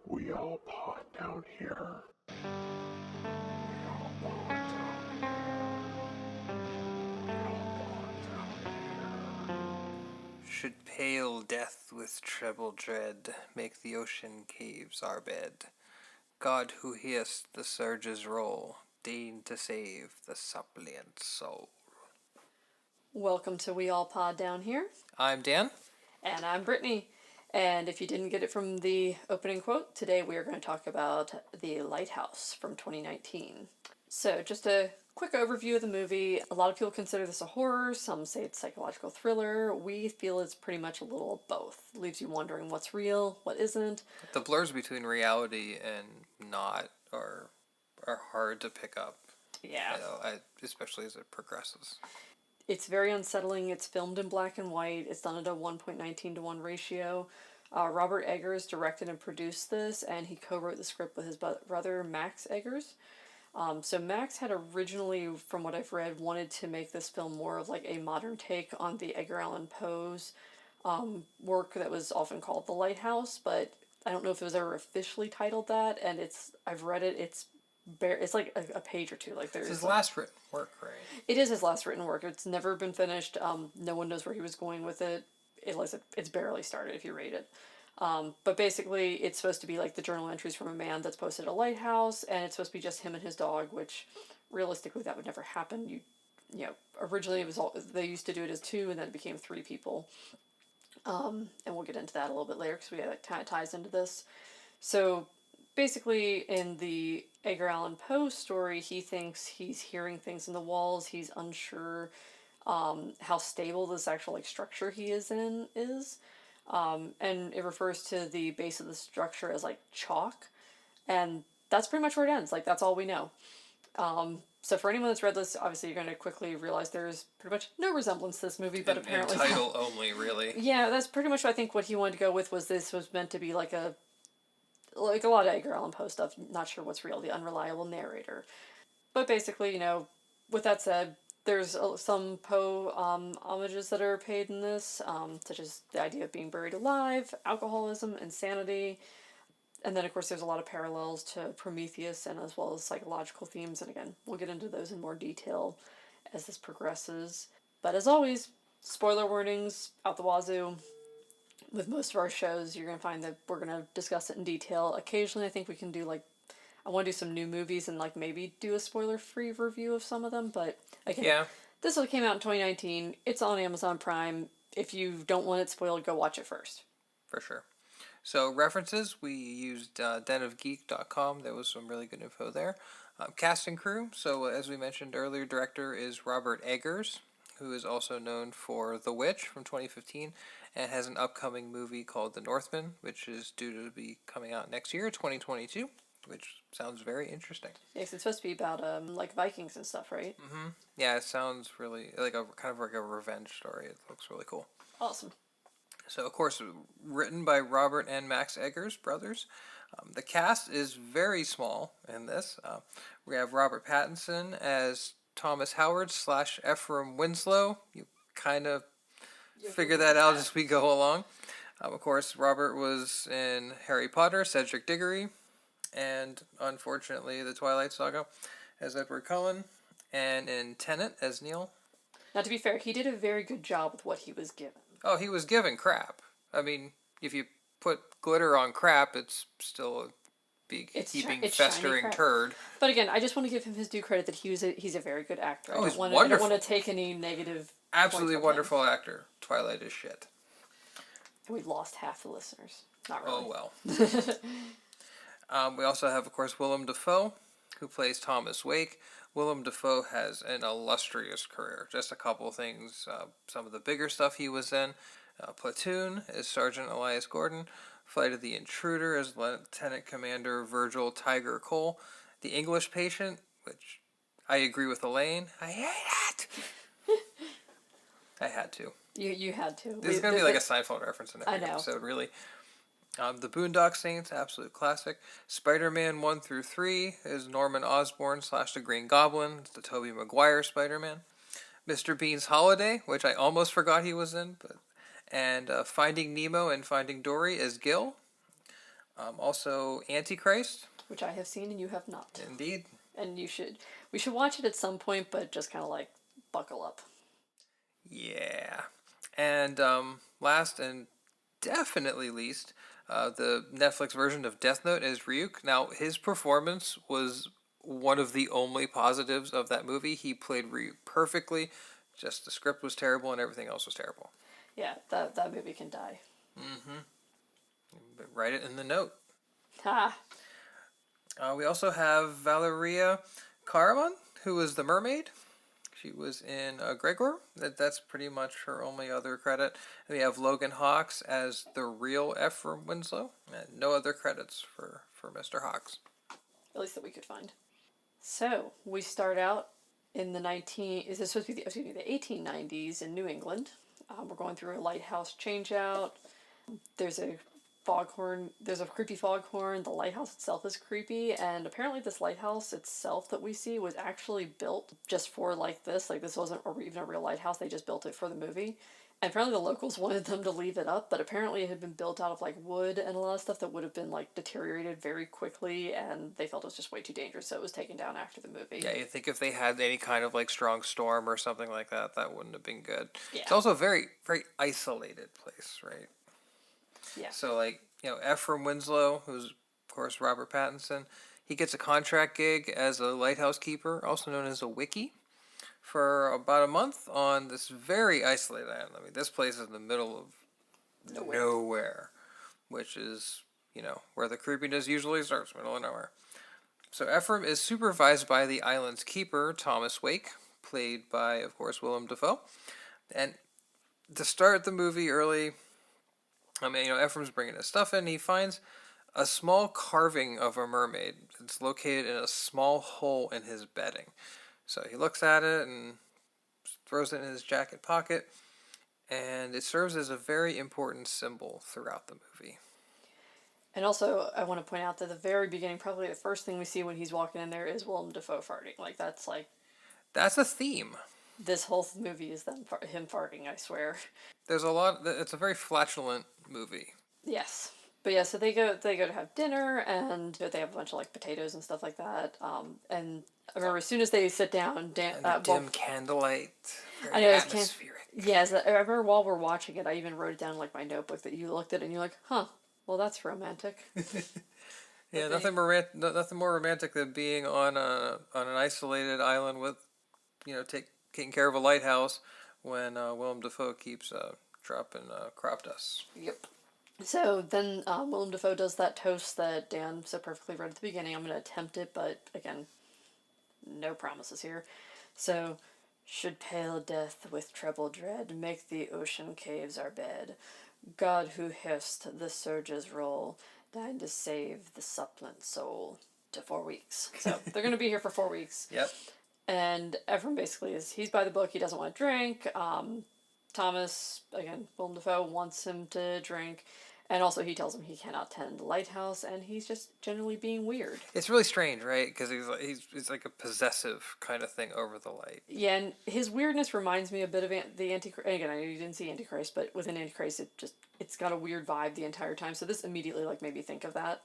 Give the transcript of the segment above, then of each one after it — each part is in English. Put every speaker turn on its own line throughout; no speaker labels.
We all pot down here. We all pot down here. We all pot down here.
Should pale death with treble dread make the ocean caves our bed, God who hear'st the surges roll, deign to save the suppliant soul.
Welcome to We All Pod Down Here,
I'm Dan.
and I'm Brittany. And if you didn't get it from the opening quote, today we are going to talk about The Lighthouse from 2019. So, just a quick overview of the movie. A lot of people consider this a horror, some say it's psychological thriller. We feel it's pretty much a little of both. Leaves you wondering what's real, what isn't.
The blurs between reality and not are hard to pick up.
Yeah.
Especially as it progresses.
It's very unsettling. It's filmed in black and white. It's done at a 1.19 to 1 ratio. Robert Eggers directed and produced this, and he co-wrote the script with his brother Max Eggers. So Max had originally, from what I've read, wanted to make this film more of like a modern take on the Edgar Allan Poe's work that was often called The Lighthouse, but I don't know if it was ever officially titled that. And I've read it. It's like a page or two. Like there's
his last written work, right?
It is his last written work. It's never been finished. No one knows where he was going with it. It's barely started if you read it. But basically, it's supposed to be like the journal entries from a man that's posted at a lighthouse, and it's supposed to be just him and his dog, which realistically that would never happen. Originally it was they used to do it as two, and then it became three people. And we'll get into that a little bit later because that kind of ties into this. So basically, in the Edgar Allan Poe story, he thinks he's hearing things in the walls. He's unsure how stable this actual structure he is in is. And it refers to the base of the structure as like chalk. And that's pretty much where it ends. Like, that's all we know. So for anyone that's read this, obviously you're going to quickly realize there's pretty much no resemblance to this movie, but apparently...
title only, really.
Yeah, that's pretty much, I think, what he wanted to go with was this was meant to be like a lot of Edgar Allan Poe stuff, not sure what's real, the unreliable narrator. But basically, with that said, there's some Poe homages that are paid in this, such as the idea of being buried alive, alcoholism, insanity, and then of course there's a lot of parallels to Prometheus and as well as psychological themes, and again, we'll get into those in more detail as this progresses. But as always, spoiler warnings out the wazoo. With most of our shows, you're going to find that we're going to discuss it in detail. Occasionally, I think we can do I want to do some new movies and maybe do a spoiler-free review of some of them. But again,
Yeah.
This one came out in 2019. It's on Amazon Prime. If you don't want it spoiled, go watch it first.
For sure. So references, we used denofgeek.com. There was some really good info there. Cast and crew. So as we mentioned earlier, director is Robert Eggers, who is also known for The Witch from 2015 and has an upcoming movie called The Northman, which is due to be coming out next year, 2022, which sounds very interesting.
Yes, it's supposed to be about Vikings and stuff, right?
Mm-hmm. Yeah, it sounds really like a revenge story. It looks really cool.
Awesome.
So, of course, written by Robert and Max Eggers, brothers. The cast is very small in this. We have Robert Pattinson as Thomas Howard / Ephraim Winslow. You kind of figure that out as we go along. Of course, Robert was in Harry Potter, Cedric Diggory, and unfortunately, The Twilight Saga as Edward Cullen, and in Tenet as Neil.
Now, to be fair, he did a very good job with what he was given.
Oh, he was given crap. I mean, if you put glitter on crap, it's still a big, festering turd.
But again, I just want to give him his due credit that he's a very good actor.
Oh,
I don't want to take any negative.
Absolutely wonderful actor. Twilight is shit.
And we lost half the listeners. Not really.
Oh, well. We also have, of course, Willem Dafoe, who plays Thomas Wake. Willem Dafoe has an illustrious career. Just a couple of things. Some of the bigger stuff he was in. Platoon as Sergeant Elias Gordon. Flight of the Intruder as Lieutenant Commander Virgil Tiger Cole. The English Patient, which I agree with Elaine. I hate it! I had to.
You had to.
This is going to be like a Seinfeld reference in every episode, really. The Boondock Saints, absolute classic. Spider-Man 1 through 3 is Norman Osborn / the Green Goblin. It's the Tobey Maguire Spider-Man. Mr. Bean's Holiday, which I almost forgot he was in, and Finding Nemo and Finding Dory as Gil. Also, Antichrist.
which I have seen and you have not.
Indeed.
And we should watch it at some point, but just kind of like buckle up.
Yeah. And last and definitely least, the Netflix version of Death Note is Ryuk. Now, his performance was one of the only positives of that movie. He played Ryuk perfectly. Just the script was terrible and everything else was terrible.
Yeah, that movie can die.
Mm-hmm. But write it in the note.
Ha!
We also have Valeria Karaman, who was the mermaid. She was in Gregor. That's pretty much her only other credit. And we have Logan Hawks as the real Ephraim Winslow. And no other credits for Mr. Hawks.
At least that we could find. So we start out in the 1890s in New England. We're going through a lighthouse changeout. There's a foghorn. There's a creepy foghorn. The lighthouse itself is creepy, and apparently this lighthouse itself that we see was actually built just for like this. Like this wasn't even a real lighthouse. They just built it for the movie. And apparently the locals wanted them to leave it up, but apparently it had been built out of like wood and a lot of stuff that would have been like deteriorated very quickly, and they felt it was just way too dangerous, so it was taken down after the movie.
Yeah, you think if they had any kind of like strong storm or something like that, that wouldn't have been good.
Yeah.
It's also a very, very isolated place, right?
Yeah.
So like, Ephraim Winslow, who's of course Robert Pattinson, he gets a contract gig as a lighthouse keeper, also known as a wickie, for about a month on this very isolated island. I mean, this place is in the middle of nowhere, which is, where the creepiness usually starts, middle of nowhere. So Ephraim is supervised by the island's keeper, Thomas Wake, played by, of course, Willem Dafoe. And to start the movie early, Ephraim's bringing his stuff in. He finds a small carving of a mermaid. It's located in a small hole in his bedding. So he looks at it and throws it in his jacket pocket, and it serves as a very important symbol throughout the movie.
And also, I want to point out that at the very beginning, probably the first thing we see when he's walking in there is Willem Dafoe farting.
That's a theme.
This whole movie is him farting, I swear.
There's a lot. It's a very flatulent movie.
Yes. But yeah, so they go to have dinner, and they have a bunch of like potatoes and stuff like that. And I remember as soon as they sit down, Dan,
dim candlelight.
I know it's
atmospheric.
Yes, I remember while we're watching it, I even wrote it down in like my notebook that you looked at it and you're like, huh, well that's romantic.
Yeah, nothing more romantic than being on an isolated island with, taking care of a lighthouse when Willem Dafoe keeps dropping crop dust.
Yep. So then Willem Dafoe does that toast that Dan so perfectly read at the beginning. I'm going to attempt it, but again, no promises here. So, should pale death with treble dread make the ocean caves our bed, God who hissed the surges roll, dying to save the suppliant soul. To 4 weeks. So they're going to be here for 4 weeks.
Yep.
And Ephraim basically he's by the book. He doesn't want to drink. Thomas, again, Willem Dafoe wants him to drink. And also he tells him he cannot tend the lighthouse, and he's just generally being weird.
It's really strange, right? Because he's like a possessive kind of thing over the light.
Yeah, and his weirdness reminds me a bit of the Antichrist. Again, I know you didn't see Antichrist, but within Antichrist, it's got a weird vibe the entire time. So this immediately made me think of that.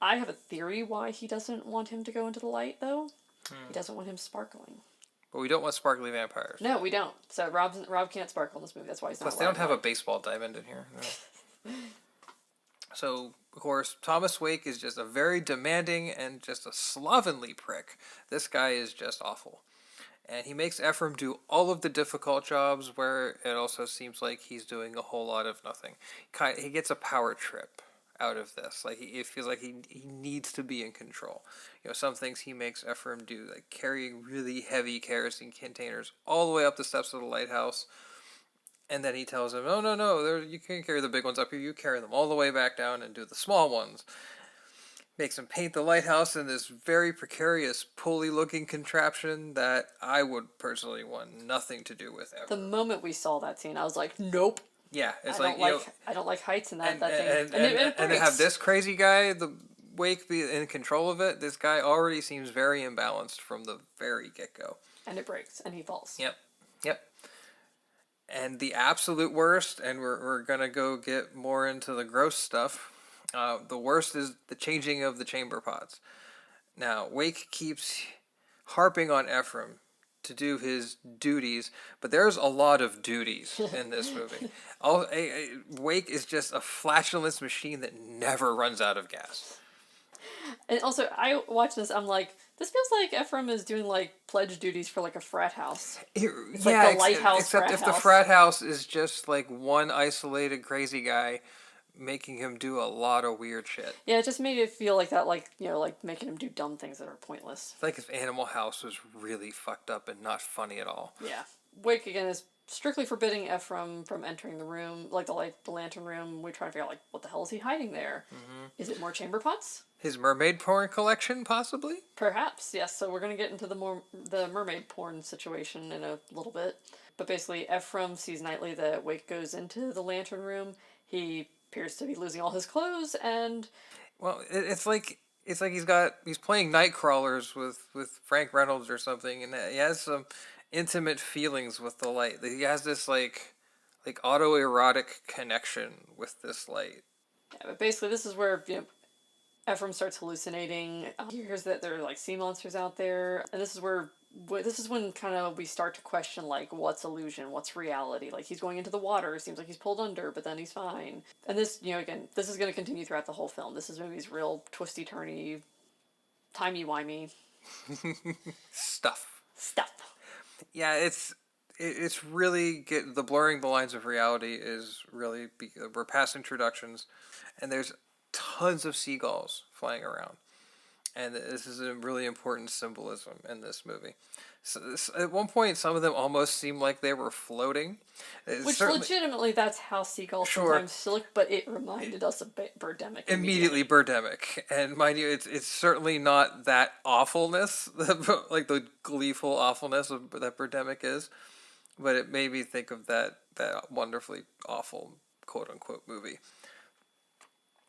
I have a theory why he doesn't want him to go into the light, though. He doesn't want him sparkling.
But we don't want sparkly vampires.
No, we don't. So Rob can't sparkle in this movie. That's why he's not.
Plus, they don't have a baseball diamond in here. No. So, of course, Thomas Wake is just a very demanding and just a slovenly prick. This guy is just awful. And he makes Ephraim do all of the difficult jobs where it also seems like he's doing a whole lot of nothing. He gets a power trip out of this. It feels like he needs to be in control. Some things he makes Ephraim do, like carrying really heavy kerosene containers all the way up the steps of the lighthouse. And then he tells him, no, you can't carry the big ones up here. You carry them all the way back down and do the small ones. Makes him paint the lighthouse in this very precarious, pulley-looking contraption that I would personally want nothing to do with ever.
The moment we saw that scene, I was like, nope.
Yeah, it's
I don't like heights in that thing.
And to have this crazy guy, the Wake, be in control of it, this guy already seems very imbalanced from the very get-go.
And it breaks, and he falls.
Yep. And the absolute worst, and we're going to go get more into the gross stuff, The worst is the changing of the chamber pots. Now, Wake keeps harping on Ephraim to do his duties, but there's a lot of duties in this movie. Wake is just a flatulence machine that never runs out of gas.
And also, I watch this, I'm like, this feels like Ephraim is doing like pledge duties for like a frat house. It's like the Lighthouse
except
frat
if the
house.
frat house is just like one isolated crazy guy making him do a lot of weird shit.
Yeah, it just made it feel like that, like, you know, like making him do dumb things that are pointless.
It's like if Animal House was really fucked up and not funny at all.
Yeah. Wake, again, is strictly forbidding Ephraim from entering the room, like the lantern room. We try to figure out, like, what the hell is he hiding there? Mm-hmm. Is it more chamber pots?
His mermaid porn collection, possibly?
Perhaps, yes. So we're going to get into the mermaid porn situation in a little bit. But basically, Ephraim sees nightly that Wake goes into the lantern room. He appears to be losing all his clothes, and
well, it's like he's playing night crawlers with Frank Reynolds or something, and he has some intimate feelings with the light. He has this like autoerotic connection with this light.
Yeah, but basically, this is where, you know, Ephraim starts hallucinating. He hears that there are like sea monsters out there, and this is when kind of we start to question, like, what's illusion, what's reality. Like, he's going into the water, seems like he's pulled under, but then he's fine. And this, you know, again, this is going to continue throughout the whole film. This movie's real twisty turny, timey-wimey
stuff. Yeah, it's really the blurring the lines of reality is really we're past introductions, and there's tons of seagulls flying around. And this is a really important symbolism in this movie. So at one point, some of them almost seemed like they were floating.
Which legitimately, that's how seagulls sometimes look, but it reminded us of Birdemic.
Immediately Birdemic. And mind you, it's certainly not that awfulness, like the gleeful awfulness that Birdemic is, but it made me think of that wonderfully awful quote-unquote movie.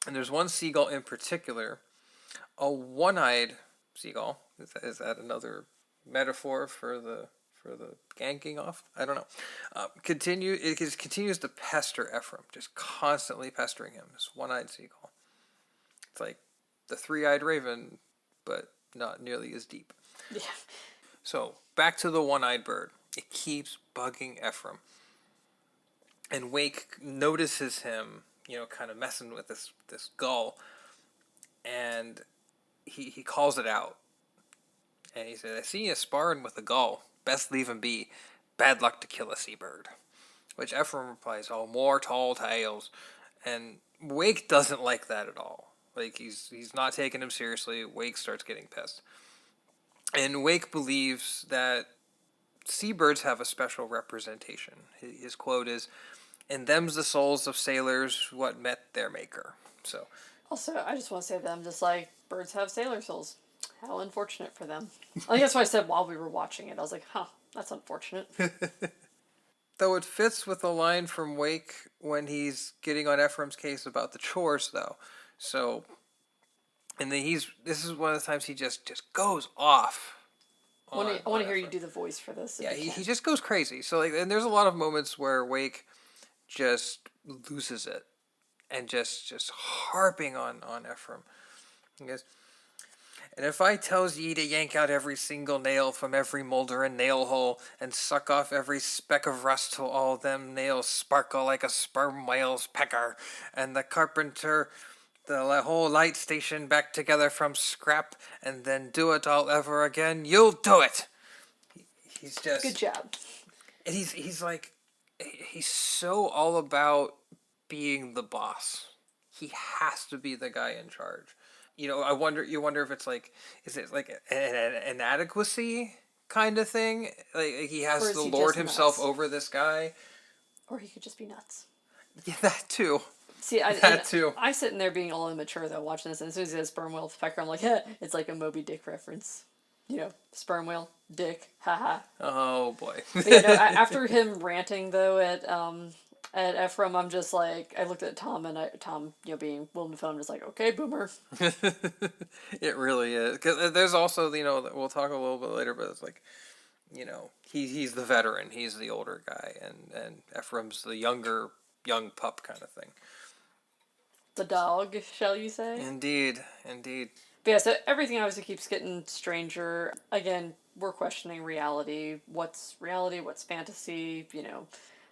And there's one seagull in particular, a one-eyed seagull. Is that another metaphor for the ganking off? I don't know. It continues to pester Ephraim, just constantly pestering him. This one-eyed seagull. It's like the three-eyed raven, but not nearly as deep.
Yeah.
So back to the one-eyed bird. It keeps bugging Ephraim, and Wake notices him, you know, kind of messing with this gull, and he calls it out. And he said, "I see you sparring with a gull. Best leave him be. Bad luck to kill a seabird." Which Ephraim replies, "Oh, more tall tales." And Wake doesn't like that at all. Like, he's not taking him seriously. Wake starts getting pissed. And Wake believes that seabirds have a special representation. His quote is, "And them's the souls of sailors what met their maker." So,
also, I just want to say that I'm just like, birds have sailor souls. How unfortunate for them. I think that's what I said while we were watching it. I was like, huh, that's unfortunate.
Though it fits with the line from Wake when he's getting on Ephraim's case about the chores, though. So, and then this is one of the times he just goes off.
I want to hear you do the voice for this.
Yeah, he just goes crazy. So, like, and there's a lot of moments where Wake just loses it and just harping on Ephraim. He goes, "And if I tells ye to yank out every single nail from every moulder and nail hole, and suck off every speck of rust till all them nails sparkle like a sperm whale's pecker, and the carpenter the whole light station back together from scrap, and then do it all ever again, you'll do it." He's just
good job.
And he's like, he's so all about being the boss. He has to be the guy in charge. You know, you wonder if it's like, is it like an inadequacy kind of thing? Like, he has to lord himself over this guy.
Or he could just be nuts.
Yeah, that too.
See,
too.
I sitting there being all immature though, watching this, and as soon as he says sperm whale pecker, I'm like, yeah, it's like a Moby Dick reference. You know, sperm whale, dick, haha.
Oh boy.
But, you know, after him ranting though at Ephraim, I'm just like, I looked at Tom, and Tom, you know, being Willem Dafoe, I'm just like, okay, boomer.
It really is. Because there's also, you know, we'll talk a little bit later, but it's like, you know, he's the veteran, he's the older guy, and Ephraim's the young pup kind of thing.
The dog, shall you say?
Indeed, indeed.
But yeah, so everything obviously keeps getting stranger. Again, we're questioning reality. What's reality? What's fantasy?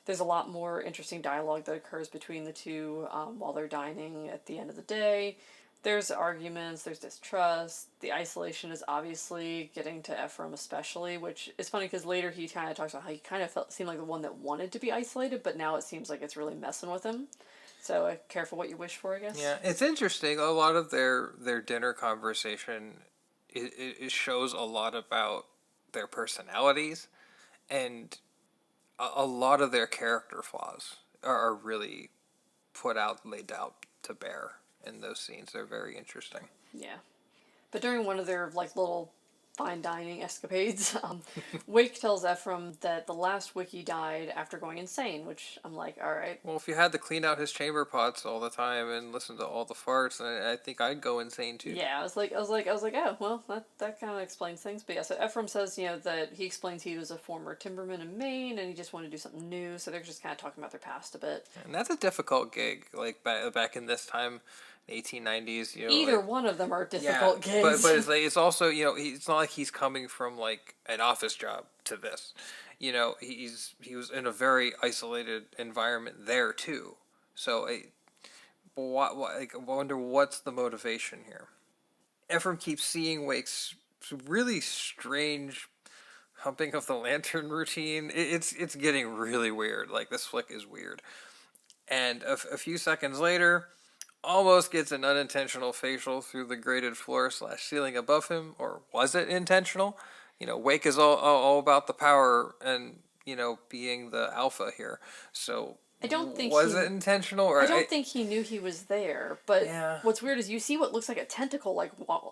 There's a lot more interesting dialogue that occurs between the two while they're dining at the end of the day. There's arguments, there's distrust. The isolation is obviously getting to Ephraim, especially, which is funny because later he kind of talks about how he kind of seemed like the one that wanted to be isolated, but now it seems like it's really messing with him. So careful what you wish for, I guess.
Yeah, it's interesting. A lot of their dinner conversation, it shows a lot about their personalities, and a lot of their character flaws are really laid out to bear in those scenes. They're very interesting.
Yeah. But during one of their little fine dining escapades, Wake tells Ephraim that the last Wiki died after going insane, which I'm like, all right.
Well, if you had to clean out his chamber pots all the time and listen to all the farts, then I think I'd go insane too.
Yeah, I was like, oh, well, that kind of explains things. But yeah, so Ephraim says, that he explains he was a former timberman in Maine and he just wanted to do something new. So they're just kind of talking about their past a bit.
And that's a difficult gig, like back in this time. 1890s,
Either one of them are difficult gigs.
But it's also, it's not like he's coming from like an office job to this. He was in a very isolated environment there too. So I wonder what's the motivation here. Ephraim keeps seeing Wake's really strange humping of the lantern routine. It's getting really weird. Like, this flick is weird. And a few seconds later, almost gets an unintentional facial through the grated floor / ceiling above him. Or was it intentional? Wake is all about the power and, being the alpha here. So
I don't think
was it intentional? Or
I don't think he knew he was there. But
yeah.
What's weird is you see what looks like a tentacle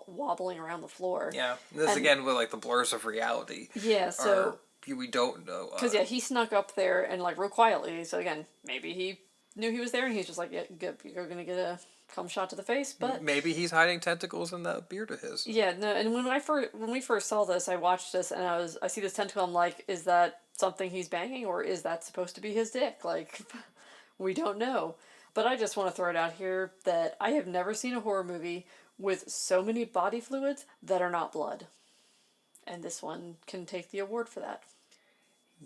wobbling around the floor.
Yeah, this again with like the blurs of reality.
Yeah, so
we don't know.
Because he snuck up there and real quietly. So again, maybe he knew he was there and he's just like, yeah, you're gonna get a cum shot to the face. But
maybe he's hiding tentacles in that beard of his.
Yeah, no. And when we first saw this, I watched this and I see this tentacle. I'm like, is that something he's banging or is that supposed to be his dick? Like, we don't know. But I just want to throw it out here that I have never seen a horror movie with so many body fluids that are not blood. And this one can take the award for that.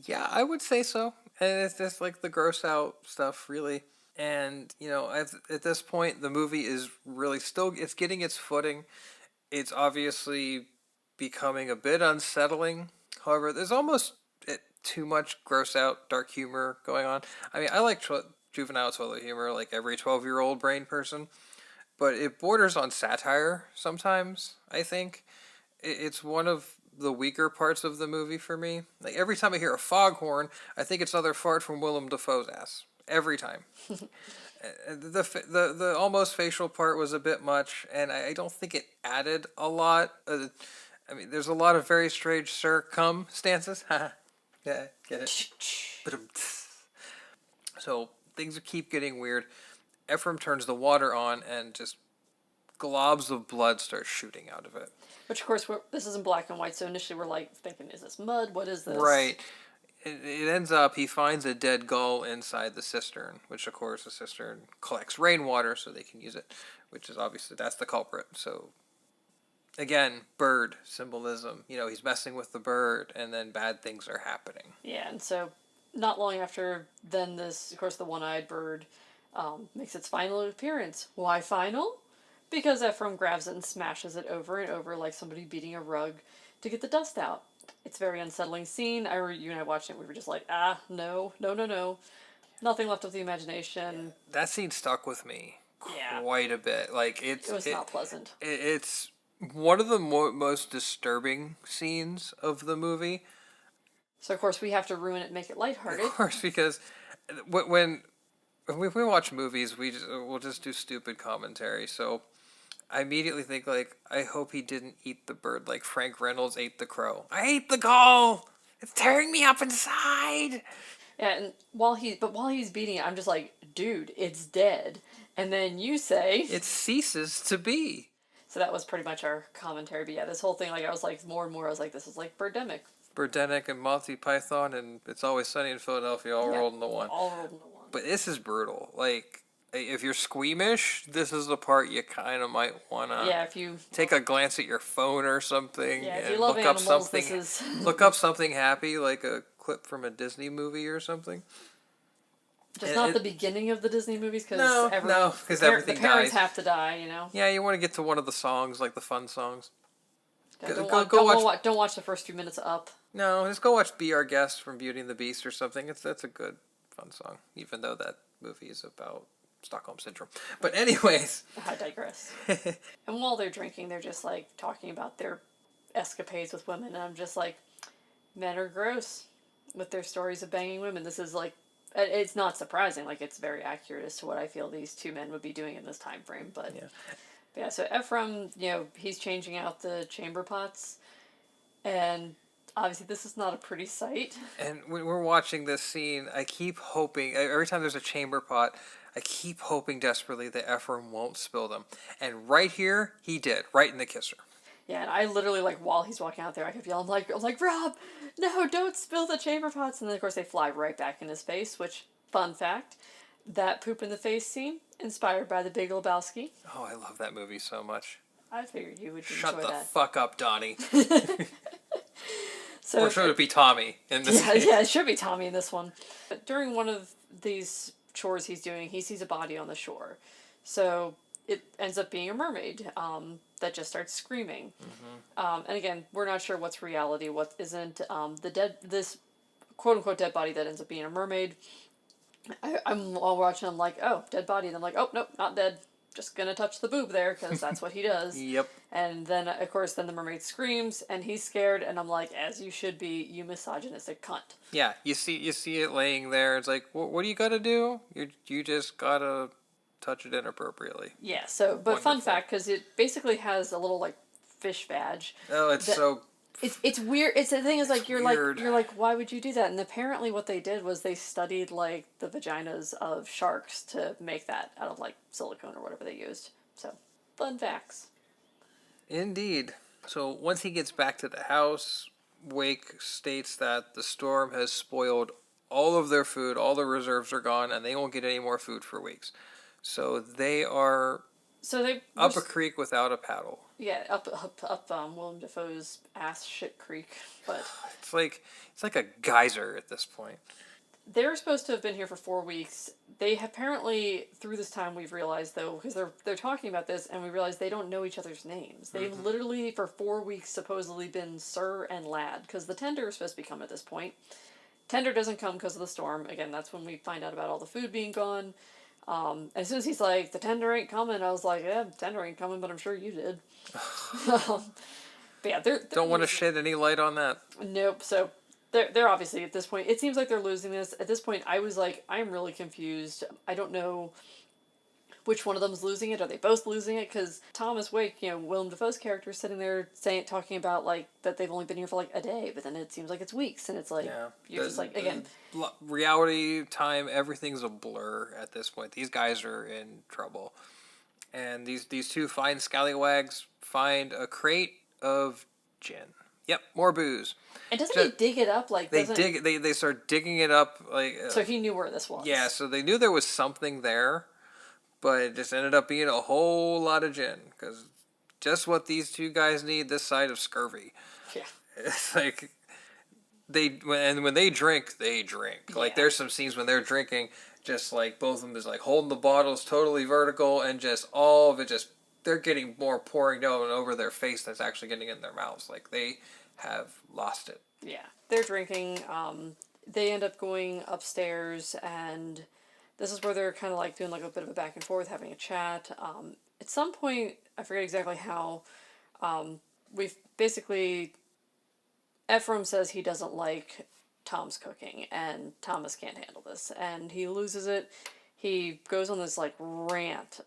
Yeah, I would say so. And it's just like the gross out stuff, really. And, at this point, the movie is really it's getting its footing. It's obviously becoming a bit unsettling. However, there's almost too much gross out, dark humor going on. I mean, I like juvenile toilet humor, like every 12-year-old brain person. But it borders on satire sometimes, I think. It's one of the weaker parts of the movie for me. Like, every time I hear a foghorn, I think it's another fart from Willem Dafoe's ass. Every time. The almost facial part was a bit much, and I don't think it added a lot. I mean, there's a lot of very strange circumstances. Yeah, get it? So things keep getting weird. Ephraim turns the water on, and just globs of blood start shooting out of it.
Which, of course, this is in black and white, so initially we're like thinking, is this mud? What is this?
Right. It ends up, he finds a dead gull inside the cistern, which, of course, the cistern collects rainwater so they can use it, which is obviously, that's the culprit. So, again, bird symbolism. He's messing with the bird, and then bad things are happening.
Yeah, and so not long after then this, of course, the one-eyed bird makes its final appearance. Why final? Because Ephraim grabs it and smashes it over and over like somebody beating a rug to get the dust out. It's a very unsettling scene. You and I watched it. We were just like, no. Nothing left of the imagination.
That scene stuck with me quite a bit. Like,
it was not pleasant.
It's one of the most disturbing scenes of the movie.
So, of course, we have to ruin it and make it lighthearted.
Of course, because when we watch movies, we'll just do stupid commentary. So I immediately think, like, I hope he didn't eat the bird like Frank Reynolds ate the crow. I ate the gull! It's tearing me up inside!
Yeah, and while he's beating it, I'm just like, dude, it's dead. And then you say...
It ceases to be.
So that was pretty much our commentary. But yeah, this whole thing, like, I was like, more and more, I was like, this is like Birdemic.
Birdemic and Monty Python and It's Always Sunny in Philadelphia all rolled into one.
All rolled into one.
But this is brutal. Like, if you're squeamish, this is the part you kind of might want to
Yeah, if you
take a glance at your phone or something
if
and
you love
look up
animals,
something.
this is
Look up something happy, like a clip from a Disney movie or something.
just not the beginning of the Disney movies because
No, because everything
the parents
dies.
have to die. You know.
Yeah, you want to get to one of the songs, like the fun songs.
Yeah,
Go watch.
don't watch the first few minutes of Up.
No, just go watch "Be Our Guest" from Beauty and the Beast or something. That's a good, fun song, even though that movie is about Stockholm Syndrome. But anyways,
I digress. And while they're drinking, they're just like talking about their escapades with women, and I'm just like, men are gross with their stories of banging women. This is like, it's not surprising. Like it's very accurate as to what I feel these two men would be doing in this time frame. But yeah, so Ephraim, he's changing out the chamber pots, and obviously this is not a pretty sight.
and when we're watching this scene, I keep hoping every time there's a chamber pot, I keep hoping desperately that Ephraim won't spill them. And right here, he did, right in the kisser.
Yeah, and I literally, like, while he's walking out there, I kept yelling, like, Rob, no, don't spill the chamber pots. And then, of course, they fly right back in his face, which, fun fact, that poop in the face scene, inspired by The Big Lebowski.
Oh, I love that movie so much.
I figured you would enjoy
Shut the
that.
fuck up, Donnie.
So,
or should it be Tommy in this case?
Yeah, it should be Tommy in this one. But during one of these chores he's doing, he sees a body on the shore. So it ends up being a mermaid that just starts screaming. Mm-hmm. And again, we're not sure what's reality, what isn't. This quote unquote dead body that ends up being a mermaid. I'm all watching. I'm like, oh, dead body. And I'm like, oh nope, not dead. Just gonna touch the boob there because that's what he does.
Yep.
And then of course, then the mermaid screams and he's scared. And I'm like, as you should be, you misogynistic cunt.
Yeah, you see it laying there. It's like, what do you gotta do? You just gotta touch it inappropriately.
Yeah. So, but
Wonderful.
fun fact, because it basically has a little like fish badge.
Oh, it's so.
It's weird. It's the thing is like
weird.
you're like why would you do that? And apparently what they did was they studied like the vaginas of sharks to make that out of like silicone or whatever they used. So fun facts.
Indeed. So once he gets back to the house, Wake states that the storm has spoiled all of their food, all the reserves are gone, and they won't get any more food for weeks. So they are up a creek without a paddle.
Yeah, up Willem Dafoe's ass shit creek, but
it's like a geyser at this point.
They're supposed to have been here for 4 weeks. They apparently, through this time, we've realized though, because they're talking about this, and we realize they don't know each other's names. They've literally for 4 weeks supposedly been Sir and Lad, because the tender is supposed to be come at this point. Tender doesn't come because of the storm. Again, that's when we find out about all the food being gone. As soon as he's like, the tender ain't coming, I was like, yeah, the tender ain't coming, but I'm sure you did. But yeah, they're
don't want to shed any light on that.
Nope. So they're obviously at this point. It seems like they're losing this. At this point, I was like, I'm really confused. I don't know which one of them is losing it. Are they both losing it? Because Thomas Wake, Willem Dafoe's character, is sitting there talking about like that they've only been here for like a day, but then it seems like it's weeks, and it's like you're just like again.
Reality time, everything's a blur at this point. These guys are in trouble, and these two fine scallywags find a crate of gin. Yep, more booze.
And doesn't he dig it up like
they start digging it up like.
So he knew where this was.
Yeah, so they knew there was something there. But it just ended up being a whole lot of gin, because just what these two guys need this side of scurvy.
Yeah.
It's like, when they drink, they drink.
Yeah.
Like, there's some scenes when they're drinking, just like, both of them is like holding the bottles totally vertical, and just all of it they're getting more pouring down over their face that's actually getting in their mouths. Like, they have lost it.
Yeah. They're drinking. They end up going upstairs, and this is where they're kind of like doing like a bit of a back and forth, having a chat. At some point, I forget exactly how, we've basically, Ephraim says he doesn't like Tom's cooking, and Thomas can't handle this, and he loses it. He goes on this like rant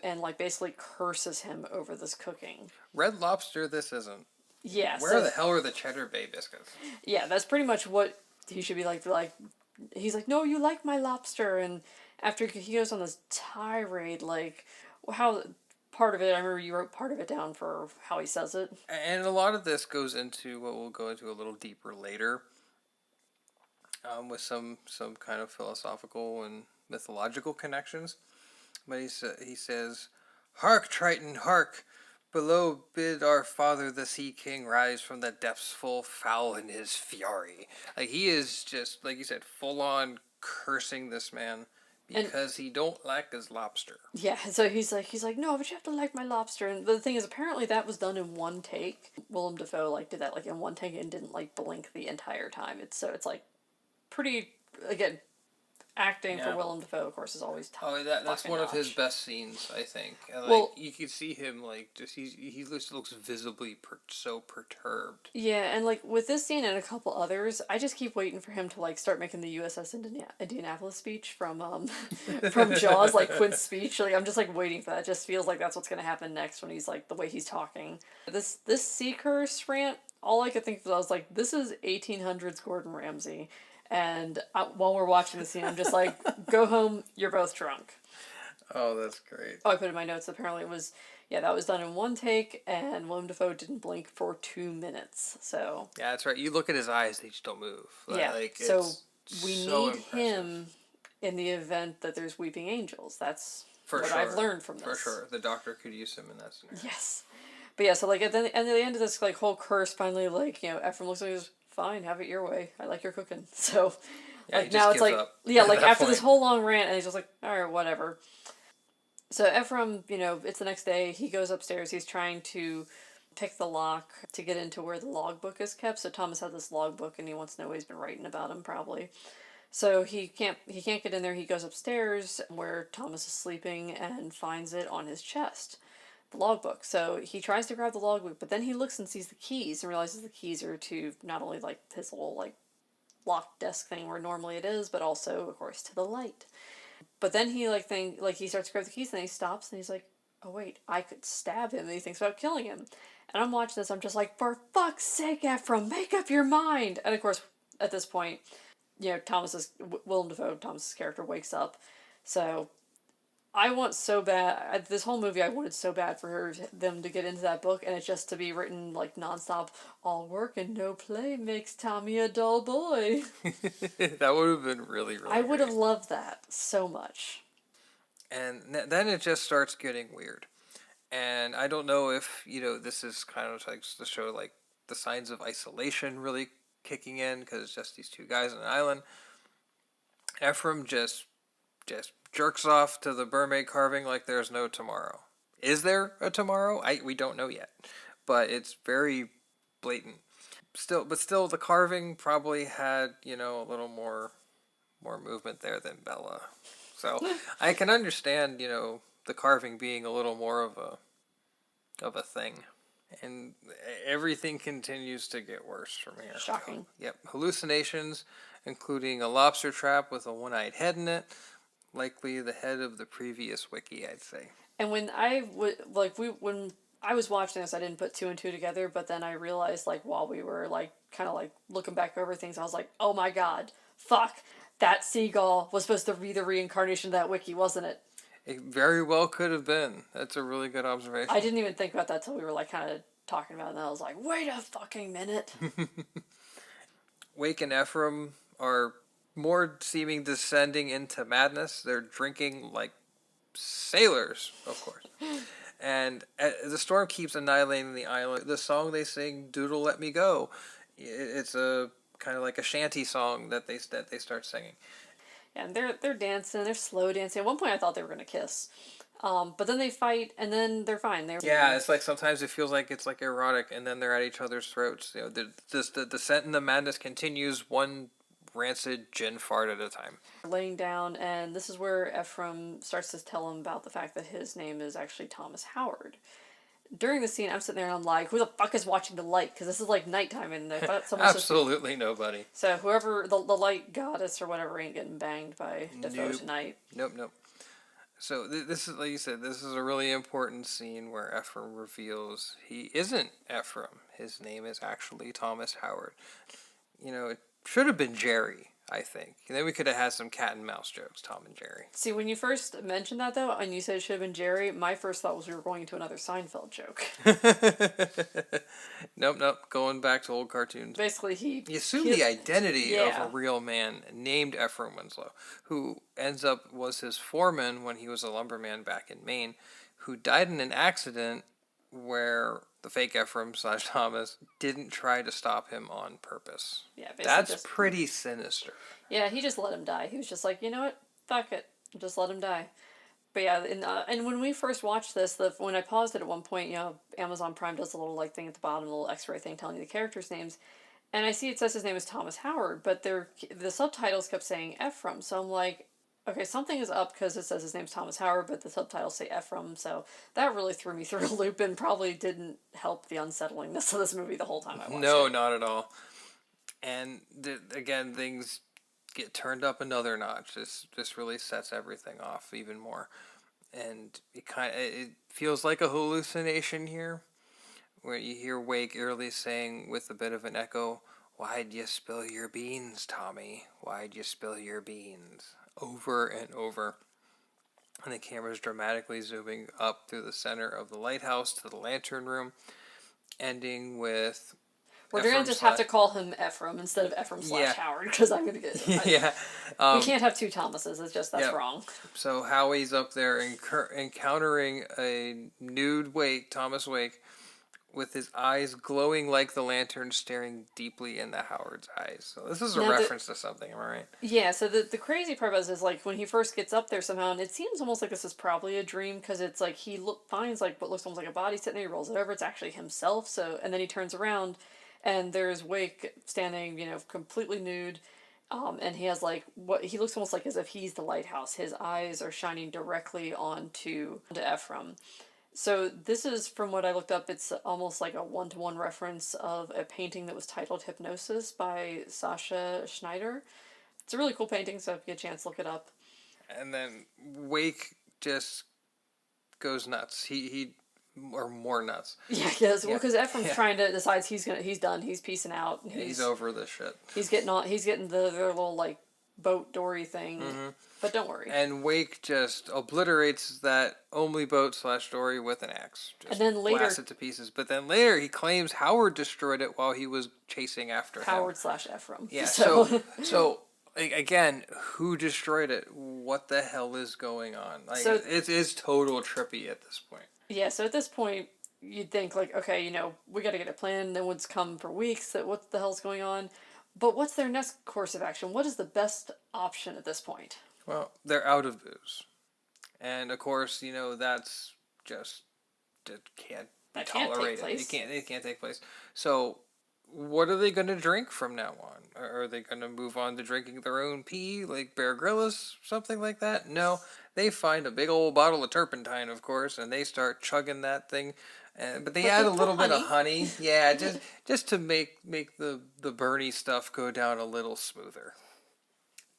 and like basically curses him over this cooking.
Red Lobster, this isn't.
Yeah.
Where the hell are the Cheddar Bay biscuits?
Yeah, that's pretty much what he should be like. He's like, no, you like my lobster, and after he goes on this tirade, like, how part of it, I remember you wrote part of it down for how he says it.
And a lot of this goes into what we'll go into a little deeper later, with some kind of philosophical and mythological connections. But he says, "Hark, Triton, hark! Below bid our father the Sea King rise from the depths full foul in his fury." Like, he is just, like you said, full on cursing this man
And
because he don't like his lobster.
yeah, so he's like, no, but you have to like my lobster. And the thing is, apparently that was done in one take. Willem Dafoe like did that like in one take and didn't like blink the entire time. It's like pretty, again, acting for
Yeah.
Willem Dafoe, of course, is always top.
Oh, that's
fucking
one of his
notch.
best scenes, I think. And, like,
Well,
you can see him, like, just he just looks visibly so perturbed.
yeah, and like with this scene and a couple others, I just keep waiting for him to like start making the USS Indianapolis speech from from Jaws, like Quint's speech. Like I'm just like waiting for that. It just feels like that's what's gonna happen next when he's like the way he's talking. This sea curse rant, all I could think of was like, this is 1800s Gordon Ramsay, and while we're watching the scene, I'm just like, go home, you're both drunk.
Oh, that's great.
Oh, I put in my notes. Apparently, it was, yeah, that was done in one take, and Willem Dafoe didn't blink for 2 minutes. So
Yeah, that's right. You look at his eyes; they just don't move.
yeah,
Like,
so
it's
we
so
need
impressive.
him in the event that there's weeping angels. That's
For
what
sure.
I've learned from this.
For sure, the Doctor could use him in that scenario.
Yes, but yeah, so like at the end of this like whole curse, finally, like, you know, Ephraim looks like he's fine, have it your way. I like your cooking. So
Yeah,
like now it's like, yeah, like after this whole long rant, and he's just like, all right, whatever. So Ephraim, you know, it's the next day. He goes upstairs. He's trying to pick the lock to get into where the logbook is kept. So Thomas has this logbook, and he wants to know what he's been writing about him, probably. So he can't get in there. He goes upstairs where Thomas is sleeping and finds it on his chest, the logbook. So he tries to grab the logbook, but then he looks and sees the keys and realizes the keys are to not only like his little like locked desk thing where normally it is, but also of course to the light. But then he he starts to grab the keys, and then he stops and he's like, oh wait, I could stab him, and he thinks about killing him. And I'm watching this, I'm just like, for fuck's sake, Ephraim, make up your mind. And of course, at this point, you know, Willem Dafoe, Thomas's character, wakes up. So I want so bad, this whole movie, I wanted so bad for them to get into that book, and it's just to be written like nonstop, all work and no play makes Tommy a dull boy.
That would have been really, really
I would have
great.
loved that so much.
And then it just starts getting weird. And I don't know if, you know, this is kind of like to show like the signs of isolation really kicking in, because it's just these two guys on an island. Ephraim just jerks off to the mermaid carving like there's no tomorrow. Is there a tomorrow? We don't know yet, but it's very blatant. Still, the carving probably had, you know, a little more movement there than Bella. So I can understand, you know, the carving being a little more of a thing. And everything continues to get worse from here.
Shocking.
Yep. Hallucinations, including a lobster trap with a one-eyed head in it. Likely the head of the previous wiki, I'd say.
And when when I was watching this, I didn't put two and two together, but then I realized, like, while we were like kind of like looking back over things, I was like, oh my god, fuck, that seagull was supposed to be the reincarnation of that wiki, wasn't it?
It very well could have been. That's a really good observation.
I didn't even think about that till we were like kind of talking about it, and I was like, wait a fucking minute.
Wake and Ephraim are more seeming descending into madness. They're drinking like sailors, of course. And the storm keeps annihilating the island. The song they sing, "Doodle Let Me Go," it's a kind of like a shanty song that they start singing.
And they're dancing, they're slow dancing. At one point, I thought they were gonna kiss, but then they fight, and then they're fine.
Yeah, it's like sometimes it feels like it's like erotic, and then they're at each other's throats. You know, the descent in the madness continues, one rancid gin fart at a time.
Laying down, and this is where Ephraim starts to tell him about the fact that his name is actually Thomas Howard. During the scene, I'm sitting there and I'm like, who the fuck is watching the light? Because this is like nighttime, and I thought someone
Absolutely nobody.
So whoever, the light goddess or whatever, ain't getting banged by Dafoe tonight.
Nope. So this is, like you said, this is a really important scene where Ephraim reveals he isn't Ephraim. His name is actually Thomas Howard. You know, it should have been Jerry, I think. And then we could have had some cat and mouse jokes, Tom and Jerry.
See, when you first mentioned that, though, and you said it should have been Jerry, my first thought was we were going into another Seinfeld joke.
Nope. Going back to old cartoons.
Basically, he
assume the identity of
yeah.
a real man named Ephraim Winslow, who was his foreman when he was a lumberman back in Maine, who died in an accident where the fake Ephraim / Thomas didn't try to stop him on purpose.
Yeah, basically
That's pretty sinister.
Yeah, he just let him die. He was just like, you know what, fuck it, just let him die. But yeah, and when we first watched this, when I paused it at one point, Amazon Prime does a little like thing at the bottom, a little X-ray thing telling you the characters' names, and I see it says his name is Thomas Howard, but the subtitles kept saying Ephraim, so I'm like, okay, something is up because it says his name's Thomas Howard, but the subtitles say Ephraim, so that really threw me through a loop and probably didn't help the unsettlingness of this movie the whole time I watched it.
No, not at all. And again, things get turned up another notch. This really sets everything off even more, and it feels like a hallucination here, where you hear Wake early saying with a bit of an echo, "Why'd you spill your beans, Tommy? Why'd you spill your beans?" over and over, and the camera's dramatically zooming up through the center of the lighthouse to the lantern room, ending with.
We're going to just have to call him Ephraim instead of Ephraim / Howard, because I'm going to get... we can't have two Thomases, that's wrong.
So Howie's up there encountering a nude Thomas Wake, with his eyes glowing like the lantern, staring deeply into Howard's eyes. So this is a reference to something, am I right?
Yeah, so the crazy part about this is, like, when he first gets up there somehow, and it seems almost like this is probably a dream, because it's like he finds like what looks almost like a body sitting there, he rolls it over, it's actually himself, and then he turns around, and there's Wake standing, completely nude, and he has like he looks almost like as if he's the lighthouse. His eyes are shining directly onto Ephraim. So this is, from what I looked up, it's almost like a one-to-one reference of a painting that was titled Hypnosis by Sasha Schneider. It's a really cool painting, so if you get a chance, look it up.
And then Wake just goes nuts. He or more nuts.
Yeah, yes. Well, because Ephraim's trying to decide he's done. He's peacing out.
He's over this shit.
He's getting their little like boat dory thing. Mm-hmm. But don't worry.
And Wake just obliterates that only boat / dory with an axe.
And then later,
blasts it to pieces. But then later he claims Howard destroyed it while he was chasing after
Howard / Ephraim.
Yeah. So again, who destroyed it? What the hell is going on? Like, so it is total trippy at this point.
Yeah, so at this point, you'd think, like, okay, we got to get a plan. No one's come for weeks. What the hell's going on? But what's their next course of action? What is the best option at this point?
Well, they're out of booze. And, of course, that's just... It can't be tolerated. It can't take place. So, what are they going to drink from now on? Are they going to move on to drinking their own pee, like Bear Grylls, something like that? No. They find a big old bottle of turpentine, of course, and they start chugging that thing. But they add a little bit of honey. Yeah, just to make the Bernie stuff go down a little smoother.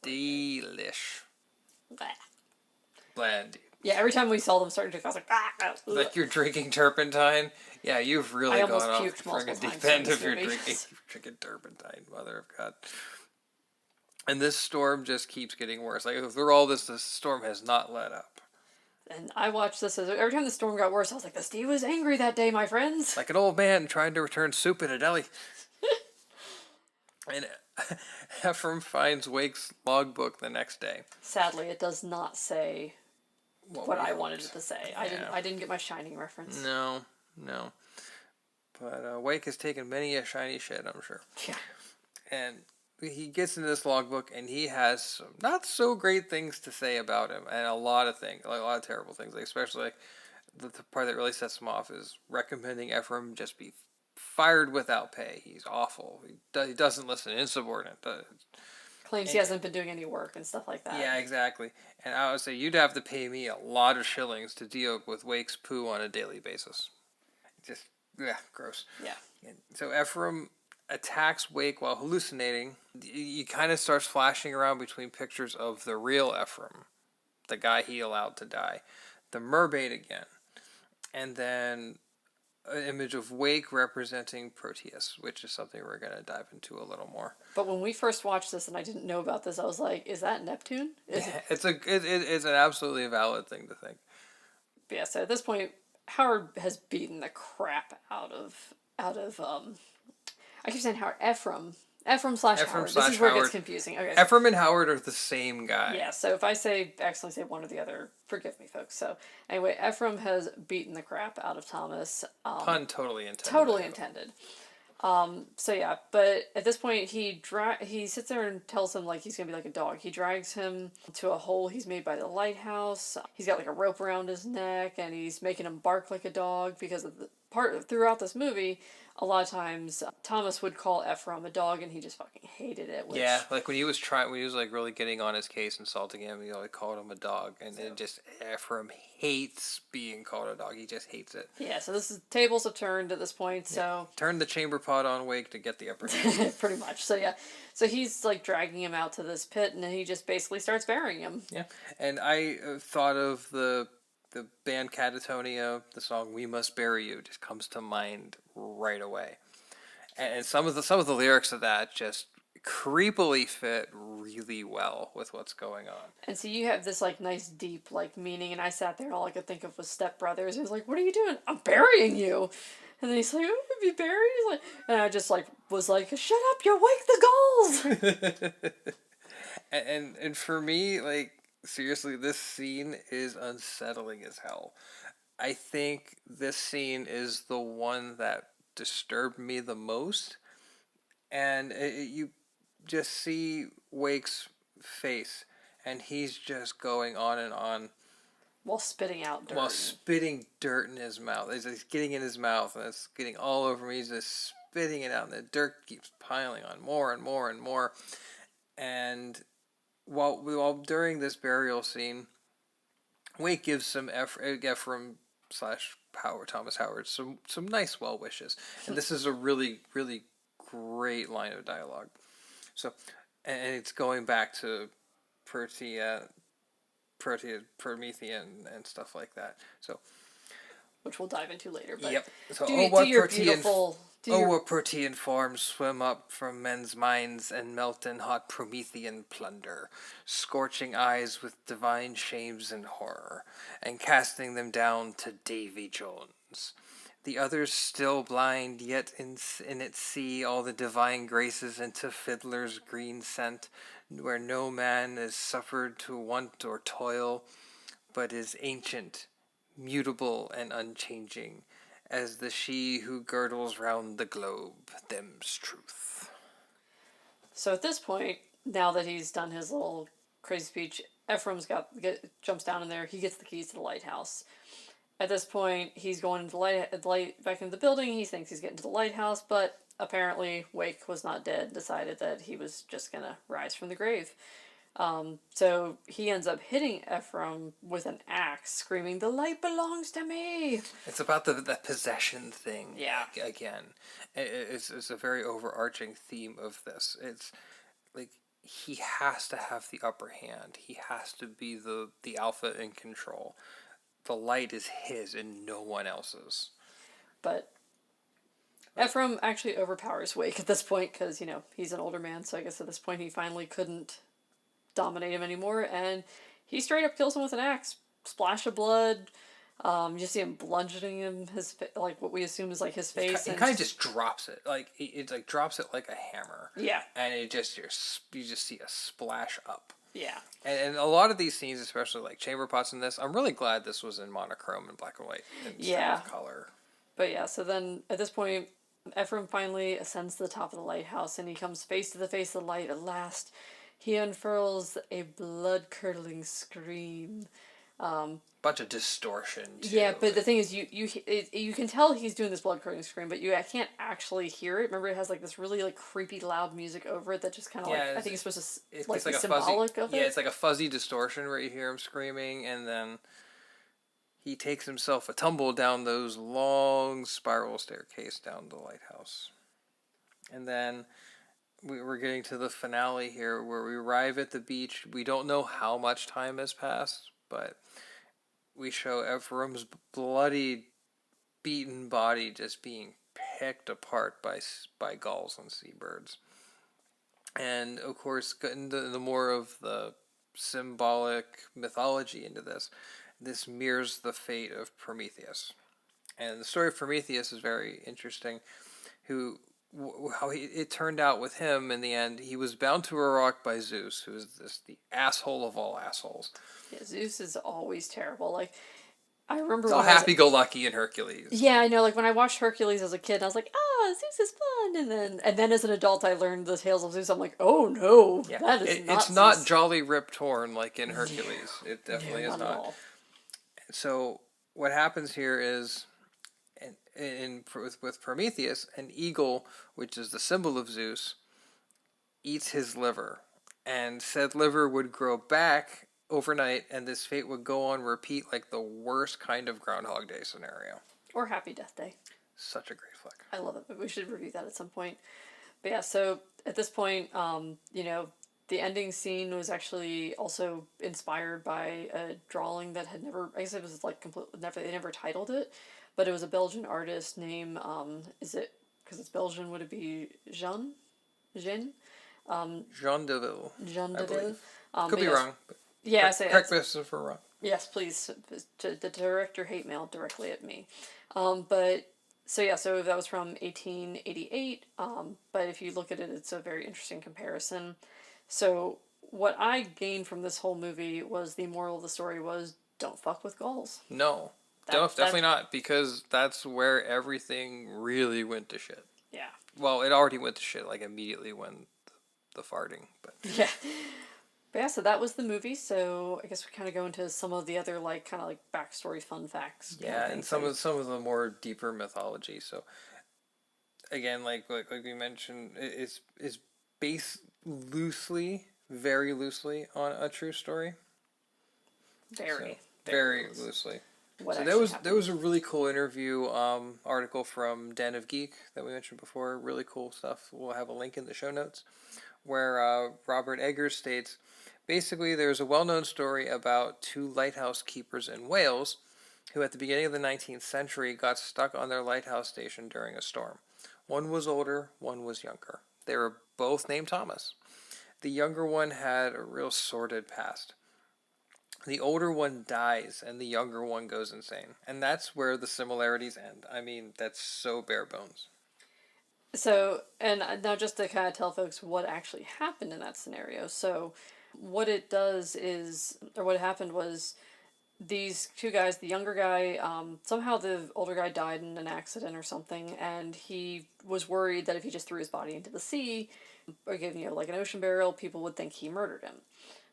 Delish. Bland.
Yeah, every time we saw them start to drink, I was like,
like you're drinking turpentine? Yeah, you've really gone off the friggin' deep end if you're drinking turpentine, mother of God. And this storm just keeps getting worse. Like, through all this storm has not let up.
And I watched this, every time the storm got worse, I was like, the Steve was angry that day, my friends.
Like an old man trying to return soup in a deli. And Ephraim finds Wake's logbook the next day.
Sadly, it does not say what I wanted it to say. Yeah. I didn't get my Shining reference.
No. But Wake has taken many a shiny shit, I'm sure.
Yeah.
And he gets into this logbook, and he has some not so great things to say about him, and a lot of terrible things. Like, especially like the part that really sets him off is recommending Ephraim just be fired without pay. He's awful. He doesn't listen. Insubordinate.
Claims he hasn't been doing any work and stuff like that.
Yeah, exactly. And I would say you'd have to pay me a lot of shillings to deal with Wake's poo on a daily basis. Just, gross.
Yeah.
And so Ephraim attacks Wake while hallucinating. He kind of starts flashing around between pictures of the real Ephraim, the guy he allowed to die, the mermaid again, and then an image of Wake representing Proteus, which is something we're going to dive into a little more.
But when we first watched this and I didn't know about this, I was like, is that Neptune?
It's an absolutely valid thing to think.
Yeah, so at this point, Howard has beaten the crap out of I keep saying Howard. Ephraim slash
Ephraim
Howard. This
slash
is where it gets
Howard.
confusing. Okay.
Ephraim and Howard are the same guy.
Yeah, so if I accidentally say one or the other, forgive me, folks. So anyway, Ephraim has beaten the crap out of Thomas.
Pun totally intended.
Totally intended. So yeah, but at this point he sits there and tells him like he's gonna be like a dog. He drags him to a hole he's made by the lighthouse. He's got like a rope around his neck, and he's making him bark like a dog because of the part throughout this movie. A lot of times Thomas would call Ephraim a dog, and he just fucking hated it.
Yeah, like when he was like really getting on his case, insulting him, he always called him a dog, and it just Ephraim hates being called a dog. He just hates it.
Yeah, so tables have turned at this point. So
turn the chamber pot on Wake to get the upper hand.
pretty much. So yeah, so he's like dragging him out to this pit, and then he just basically starts burying him.
Yeah, and I thought of the band Catatonia. The song "We Must Bury You" just comes to mind right away, and some of the lyrics of that just creepily fit really well with what's going on.
And so you have this like nice deep like meaning, and I sat there and all I could think of was Step Brothers. He was like, "What are you doing? I'm burying you." And then he's like, "Oh, be buried." He's like, and I just like was like, "Shut up! You wake the gulls."
and for me, like seriously, this scene is unsettling as hell. I think this scene is the one that disturbed me the most, and you just see Wake's face, and he's just going on and on
while spitting out dirt.
While spitting dirt in his mouth. He's getting in his mouth, and it's getting all over me. He's just spitting it out, and the dirt keeps piling on more and more and more. And while during this burial scene, Wake gives some Ephraim slash Thomas Howard some nice well wishes, and this is a really really great line of dialogue. So, and it's going back to Promethean and stuff like that. So,
which we'll dive into later. But
yep. So,
what
Protean forms swim up from men's minds and melt in hot Promethean plunder, scorching eyes with divine shames and horror, and casting them down to Davy Jones. The others still blind, yet in it see all the divine graces into fiddler's green scent, where no man is suffered to want or toil, but is ancient, mutable, and unchanging, as the she who girdles round the globe, them's truth.
So at this point, now that he's done his little crazy speech, Ephraim's jumps down in there. He gets the keys to the lighthouse. At this point, he's going into back into the building. He thinks he's getting to the lighthouse, but apparently Wake was not dead. Decided that he was just gonna rise from the grave. So he ends up hitting Ephraim with an axe, screaming, "The light belongs to me!"
It's about the possession thing.
Yeah.
Again, it's a very overarching theme of this. It's like he has to have the upper hand. He has to be the alpha in control. The light is his and no one else's.
But Ephraim actually overpowers Wake at this point because, he's an older man, so I guess at this point he finally couldn't dominate him anymore, and he straight up kills him with an axe. Splash of blood. You see him bludgeoning him, like what we assume is like his face.
He kind of just drops it. Like, it like drops it like a hammer.
Yeah.
And you just see a splash up.
Yeah.
And a lot of these scenes, especially like chamber pots in this, I'm really glad this was in monochrome and black and white instead of color.
But yeah, so then at this point, Ephraim finally ascends to the top of the lighthouse, and he comes face to the face of the light at last. He unfurls a blood-curdling scream.
Bunch of distortion, too.
Yeah, but the thing is, you can tell he's doing this blood-curdling scream, but I can't actually hear it. Remember, it has like this really like creepy, loud music over it that just kind of I think it's supposed to be symbolic of it.
Yeah, it's like a fuzzy distortion where you hear him screaming, and then he takes himself a tumble down those long spiral staircase down the lighthouse. And then we're getting to the finale here, where we arrive at the beach. We don't know how much time has passed, but we show Ephraim's bloody, beaten body just being picked apart by gulls and seabirds. And, of course, getting the more of the symbolic mythology into this mirrors the fate of Prometheus. And the story of Prometheus is very interesting. It turned out with him in the end. He was bound to a rock by Zeus, who is the asshole of all assholes.
Yeah, Zeus is always terrible. Like, I remember
It's all
when I was,
happy-go-lucky in Hercules.
yeah, I know. Like when I watched Hercules as a kid, I was like, "Ah, Zeus is fun." And then as an adult, I learned the tales of Zeus. I'm like, "Oh no,
Yeah,
that is not
it's not
Zeus."
Jolly Rip Torn like in Hercules. It definitely
No,
is
not at
not.
all.
So what happens here is, with Prometheus, an eagle, which is the symbol of Zeus, eats his liver, and said liver would grow back overnight, and this fate would go on repeat like the worst kind of Groundhog Day scenario.
Or Happy Death Day.
Such a great flick.
I love it, but we should review that at some point. But yeah, so at this point, the ending scene was actually also inspired by a drawing that had never, I guess it was like completely never, they never titled it, but it was a Belgian artist named, is it, because it's Belgian, would it be Jean? Jean?
Jean Deville.
Jean
I
Deville?
believe. Could be
yes,
wrong. But
yeah,
correct me if we're wrong.
yes, please. To the director hate mail directly at me. So that was from 1888. But if you look at it, it's a very interesting comparison. So what I gained from this whole movie was the moral of the story was don't fuck with gulls.
No. Definitely not, because that's where everything really went to shit.
Yeah.
Well, it already went to shit, like, immediately when the farting, but...
Yeah. But yeah, so that was the movie, so I guess we kind of go into some of the other, like, kind of like backstory fun facts.
Yeah, and some of the more deeper mythology, so... Again, like we mentioned, it's based loosely, very loosely, on a true story. Very loosely. So there was a really cool interview article from Den of Geek that we mentioned before. Really cool stuff. We'll have a link in the show notes where Robert Eggers states, basically there's a well-known story about two lighthouse keepers in Wales who at the beginning of the 19th century got stuck on their lighthouse station during a storm. One was older, one was younger. They were both named Thomas. The younger one had a real sordid past. The older one dies, and the younger one goes insane. And that's where the similarities end. I mean, that's so bare bones.
So, and now just to kind of tell folks what actually happened in that scenario. So, what it does is, or what happened was, these two guys, the younger guy, somehow the older guy died in an accident or something, and he was worried that if he just threw his body into the sea, or gave, like an ocean burial, people would think he murdered him.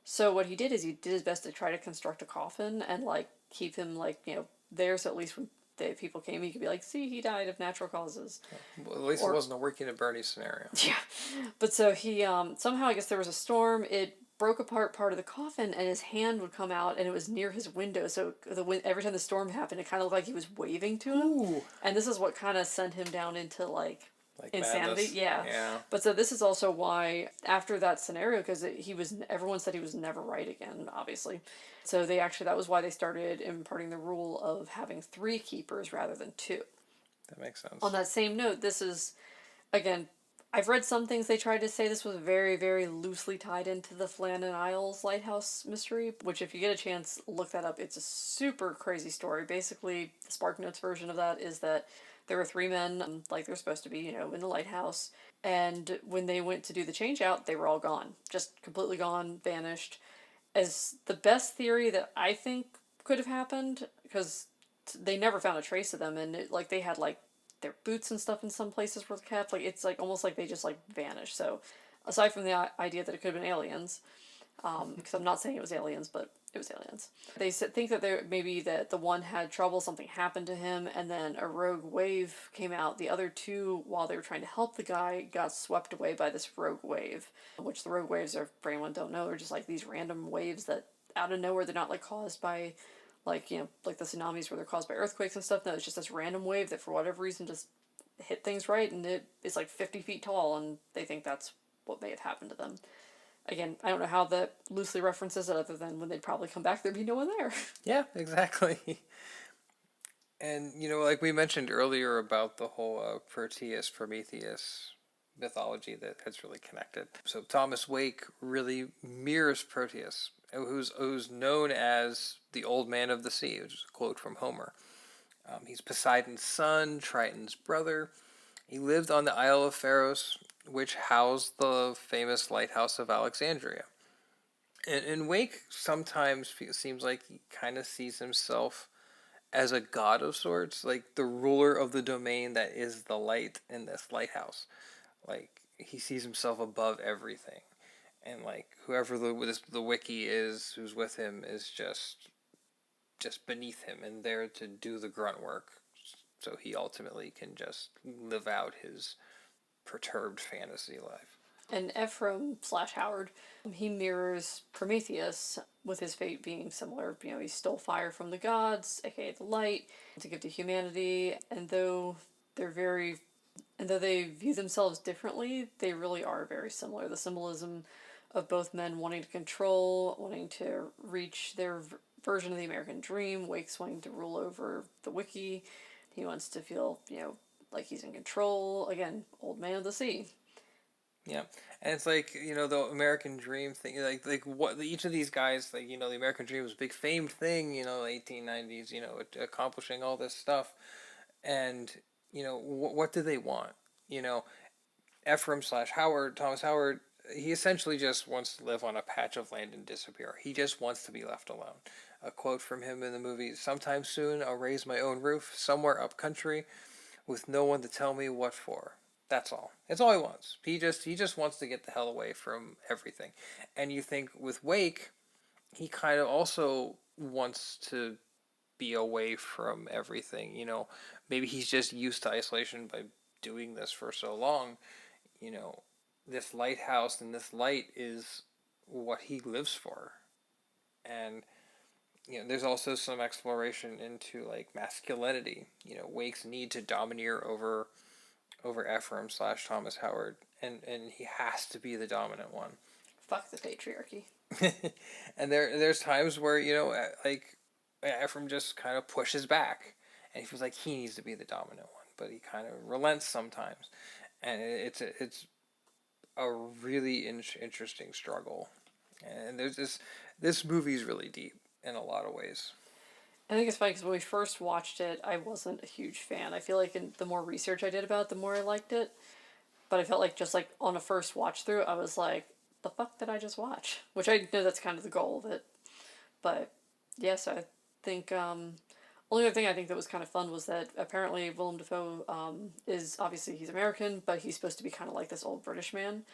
So what he did is he did his best to try to construct a coffin and, like, keep him, like, there, so at least when the people came, he could be like, see, he died of natural causes.
Well, at least it wasn't a Working at Bernie's scenario.
Yeah. But so he, somehow, I guess there was a storm, it broke apart part of the coffin, and his hand would come out, and it was near his window, so every time the storm happened, it kind of looked like he was waving to him.
Ooh.
And this is what kind of sent him down into, like insanity.
Madness.
Yeah. But so this is also why after that scenario, because everyone said he was never right again, obviously. So that was why they started imparting the rule of having 3 keepers rather than 2.
That makes sense.
On that same note, this is, again, I've read some things they tried to say this was very, very loosely tied into the Flannan Isles lighthouse mystery, which if you get a chance, look that up. It's a super crazy story. Basically, the SparkNotes version of that is that there were 3 men, like they're supposed to be, in the lighthouse. And when they went to do the change out, they were all gone. Just completely gone, vanished. As the best theory that I think could have happened, because they never found a trace of them, and they had, like, their boots and stuff in some places were kept. Like, it's, like, almost like they just, like, vanished. So, aside from the idea that it could have been aliens, because I'm not saying it was aliens, but it was aliens. They think that maybe that the one had trouble, something happened to him, and then a rogue wave came out. The other 2, while they were trying to help the guy, got swept away by this rogue wave, which the rogue waves are, for anyone who don't know, are just like these random waves that out of nowhere, they're not like caused by like the tsunamis where they're caused by earthquakes and stuff. No, it's just this random wave that for whatever reason just hit things right, and it is like 50 feet tall, and they think that's what may have happened to them. Again, I don't know how that loosely references it, other than when they'd probably come back, there'd be no one there.
Yeah, exactly. And, like we mentioned earlier about the whole Prometheus mythology that's really connected. So Thomas Wake really mirrors Proteus, who's known as the Old Man of the Sea, which is a quote from Homer. He's Poseidon's son, Triton's brother. He lived on the Isle of Pharos, which housed the famous Lighthouse of Alexandria. And Wake sometimes seems like he kind of sees himself as a god of sorts, like the ruler of the domain that is the light in this lighthouse. Like he sees himself above everything, and like whoever the wiki is who's with him is just beneath him and there to do the grunt work, so he ultimately can just live out his perturbed fantasy life.
And Ephraim slash Howard, he mirrors Prometheus with his fate being similar. You know, he stole fire from the gods, aka the light, to give to humanity. And though they view themselves differently, they really are very similar. The symbolism of both men wanting to control, wanting to reach their version of the American dream. Wake's wanting to rule over the wiki. He wants to feel, like he's in control. Again, old man of the sea.
Yeah, and it's like the American dream thing. Like what each of these guys, like the American dream was a big famed thing. 1890s. Accomplishing all this stuff, and what do they want? Ephraim slash Howard, Thomas Howard. He essentially just wants to live on a patch of land and disappear. He just wants to be left alone. A quote from him in the movie: "Sometime soon I'll raise my own roof somewhere up country, with no one to tell me what for." That's all. It's all he wants. He just wants to get the hell away from everything. And you think with Wake, he kind of also wants to be away from everything. Maybe he's just used to isolation by doing this for so long. This lighthouse and this light is what he lives for. And there's also some exploration into like masculinity. Wake's need to domineer over Ephraim slash Thomas Howard, and he has to be the dominant one.
Fuck the patriarchy.
And there's times where like Ephraim just kind of pushes back, and he feels like he needs to be the dominant one, but he kind of relents sometimes, and it's a really interesting struggle. And there's this movie's really deep in a lot of ways.
I think it's funny because when we first watched it, I wasn't a huge fan. I feel like the more research I did about it, the more I liked it. But I felt like just like on a first watch through, I was like, the fuck did I just watch? Which I know that's kind of the goal of it. But yes, I think only other thing I think that was kind of fun was that apparently Willem Dafoe is obviously he's American, but he's supposed to be kind of like this old British man.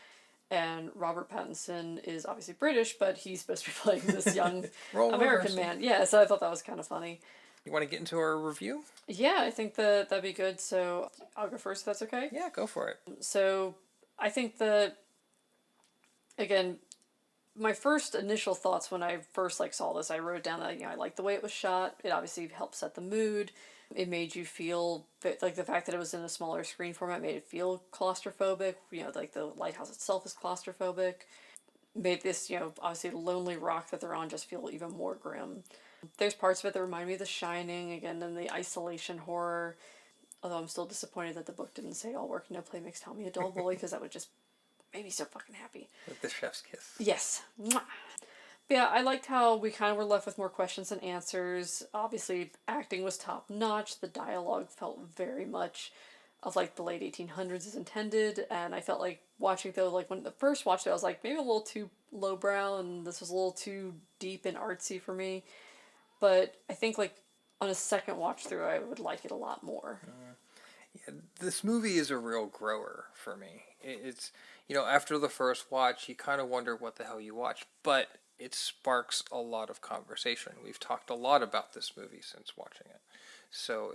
And Robert Pattinson is obviously British, but he's supposed to be playing this young American man. Yeah, so I thought that was kind of funny.
You want to get into our review?
Yeah, I think that'd be good. So I'll go first if that's okay.
Yeah, go for it.
So I think that, again, my first initial thoughts when I first saw this, I wrote down that I liked the way it was shot. It obviously helped set the mood. It made you feel like the fact that it was in a smaller screen format made it feel claustrophobic. Like the lighthouse itself is claustrophobic. Made this obviously lonely rock that they're on just feel even more grim. There's parts of it that remind me of The Shining again, and the isolation horror. Although I'm still disappointed that the book didn't say all work no play makes Tommy a dull boy, because that would just make me so fucking happy.
With the chef's kiss.
Yes. Mwah. But yeah, I liked how we kind of were left with more questions than answers. Obviously, acting was top notch. The dialogue felt very much of like the late 1800s as intended, and I felt like watching though, like when the first watched it, I was like maybe a little too lowbrow, and this was a little too deep and artsy for me. But I think like on a second watch through, I would like it a lot more.
Yeah, this movie is a real grower for me. It's after the first watch, you kind of wonder what the hell you watched, but it sparks a lot of conversation. We've talked a lot about this movie since watching it, so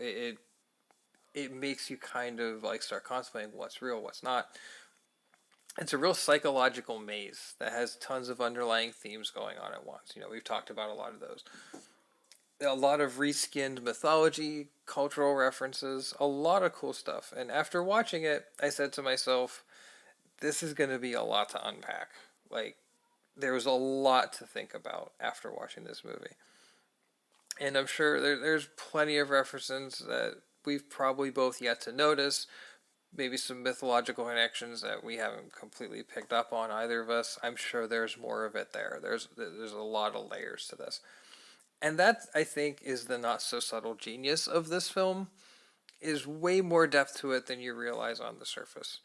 it makes you kind of like start contemplating what's real, what's not. It's a real psychological maze that has tons of underlying themes going on at once. We've talked about a lot of those. A lot of reskinned mythology, cultural references, a lot of cool stuff. And after watching it, I said to myself, this is going to be a lot to unpack. Like, there was a lot to think about after watching this movie. And I'm sure there's plenty of references that we've probably both yet to notice. Maybe some mythological connections that we haven't completely picked up on, either of us. I'm sure there's more of it there. There's a lot of layers to this. And that, I think, is the not so subtle genius of this film, is way more depth to it than you realize on the surface.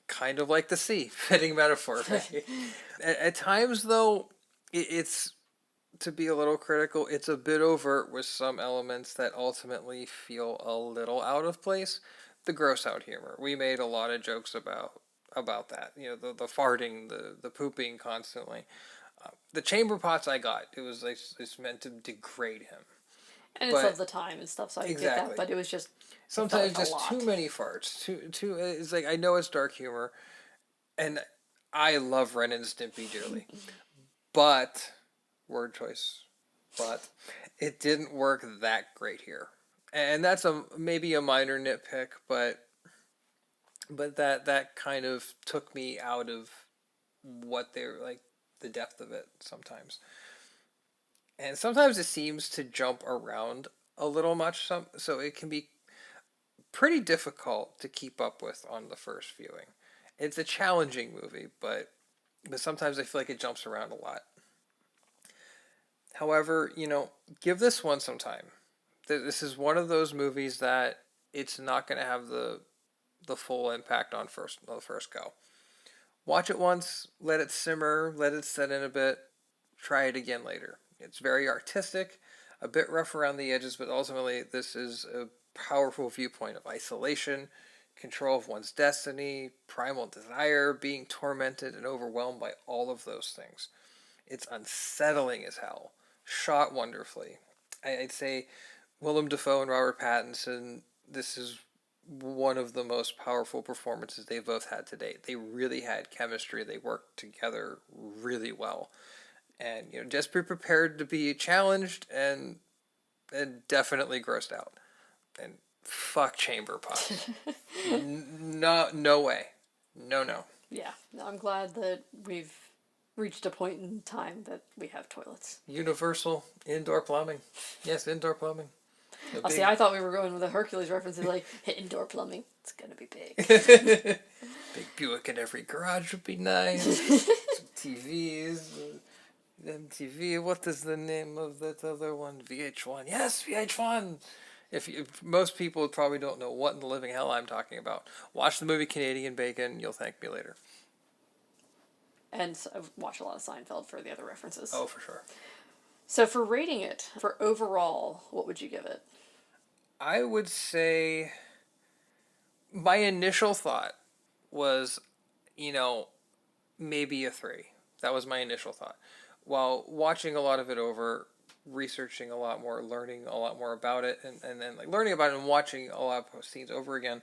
Kind of like the sea, fitting metaphor, right? At times, though, it's, to be a little critical, it's a bit overt with some elements that ultimately feel a little out of place. The gross out humor. We made a lot of jokes about that. You know, the farting, the pooping constantly. The chamber pots I got. It was like it's meant to degrade him.
And it's of
But
the time and stuff, so I get that.
exactly.
But it was just it felt
Sometimes
like a
just too
lot.
many farts. Too. It's like I know it's dark humor, and I love Ren and Stimpy dearly, but word choice. But it didn't work that great here, and that's a maybe a minor nitpick, but that kind of took me out of what they're like, the depth of it sometimes. And sometimes it seems to jump around a little much, so it can be pretty difficult to keep up with on the first viewing. It's a challenging movie, but sometimes I feel like it jumps around a lot. However, give this one some time. This is one of those movies that it's not going to have the full impact on the first go. Watch it once, let it simmer, let it set in a bit, try it again later. It's very artistic, a bit rough around the edges, but ultimately this is a powerful viewpoint of isolation, control of one's destiny, primal desire, being tormented and overwhelmed by all of those things. It's unsettling as hell, shot wonderfully. I'd say Willem Dafoe and Robert Pattinson, this is one of the most powerful performances they've both had to date. They really had chemistry. They worked together really well. And just be prepared to be challenged and definitely grossed out. And fuck chamber pots. No way. No.
Yeah, no, I'm glad that we've reached a point in time that we have toilets.
Universal indoor plumbing. Yes, indoor plumbing.
Oh, see, I thought we were going with the Hercules references, like indoor plumbing. It's gonna be big.
Big Buick in every garage would be nice. Some TVs. MTV. What is the name of that other one? VH1. Yes, VH1. If most people probably don't know what in the living hell I'm talking about, watch the movie Canadian Bacon. You'll thank me later.
And so I've watched a lot of Seinfeld for the other references.
Oh, for sure.
So for rating it, for overall, what would you give it?
I would say my initial thought was, maybe a 3. That was my initial thought. While watching a lot of it over, researching a lot more, learning a lot more about it, and then like learning about it and watching a lot of scenes over again,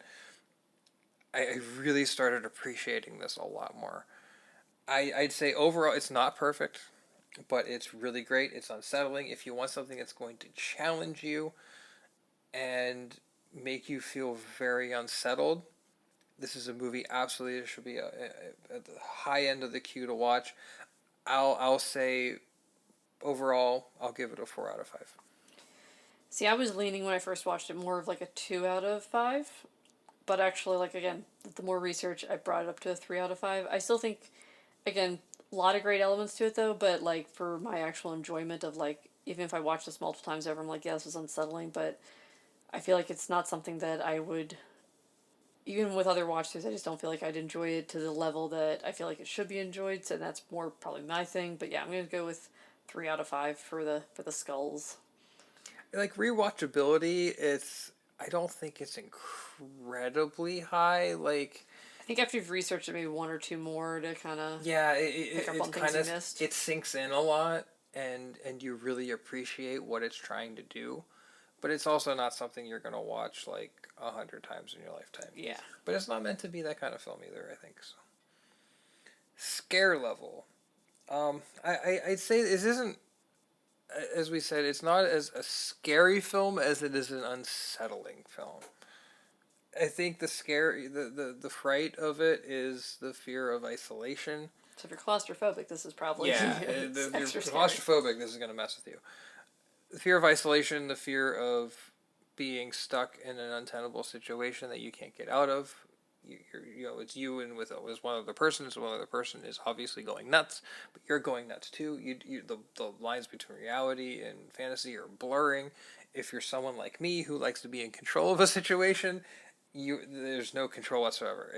I really started appreciating this a lot more. I'd say overall it's not perfect, but it's really great. It's unsettling. If you want something that's going to challenge you and make you feel very unsettled, this is a movie absolutely it should be at the high end of the queue to watch. I'll say overall I'll give it a 4 out of 5.
See, I was leaning when I first watched it more of like a 2 out of 5. But actually, like, again, the more research, I brought it up to a 3 out of 5. I still think, again, a lot of great elements to it, though, but, like, for my actual enjoyment of, like, even if I watch this multiple times over, I'm like, yeah, this was unsettling, but I feel like it's not something that I would, even with other watch-throughs, I just don't feel like I'd enjoy it to the level that I feel like it should be enjoyed, so that's more probably my thing, but yeah, I'm going to go with 3 out of 5 for the skulls.
Like rewatchability, I don't think it's incredibly high. Like,
I think after you've researched it, maybe one or two more to kind of
yeah,
pick up on things you missed.
it sinks in a lot, and you really appreciate what it's trying to do. But it's also not something you're gonna watch like 100 times in your lifetime.
Yeah.
But it's not meant to be that kind of film either. I think so. Scare level. I'd say this isn't, as we said, it's not as a scary film as it is an unsettling film. I think the fright of it is the fear of isolation.
So if you're claustrophobic, this is probably
If you're
extra scary.
claustrophobic, this is going to mess with you. The fear of isolation, the fear of being stuck in an untenable situation that you can't get out of, it's you and with one other person. So one other person is obviously going nuts, but you're going nuts too. The lines between reality and fantasy are blurring. If you're someone like me who likes to be in control of a situation, there's no control whatsoever.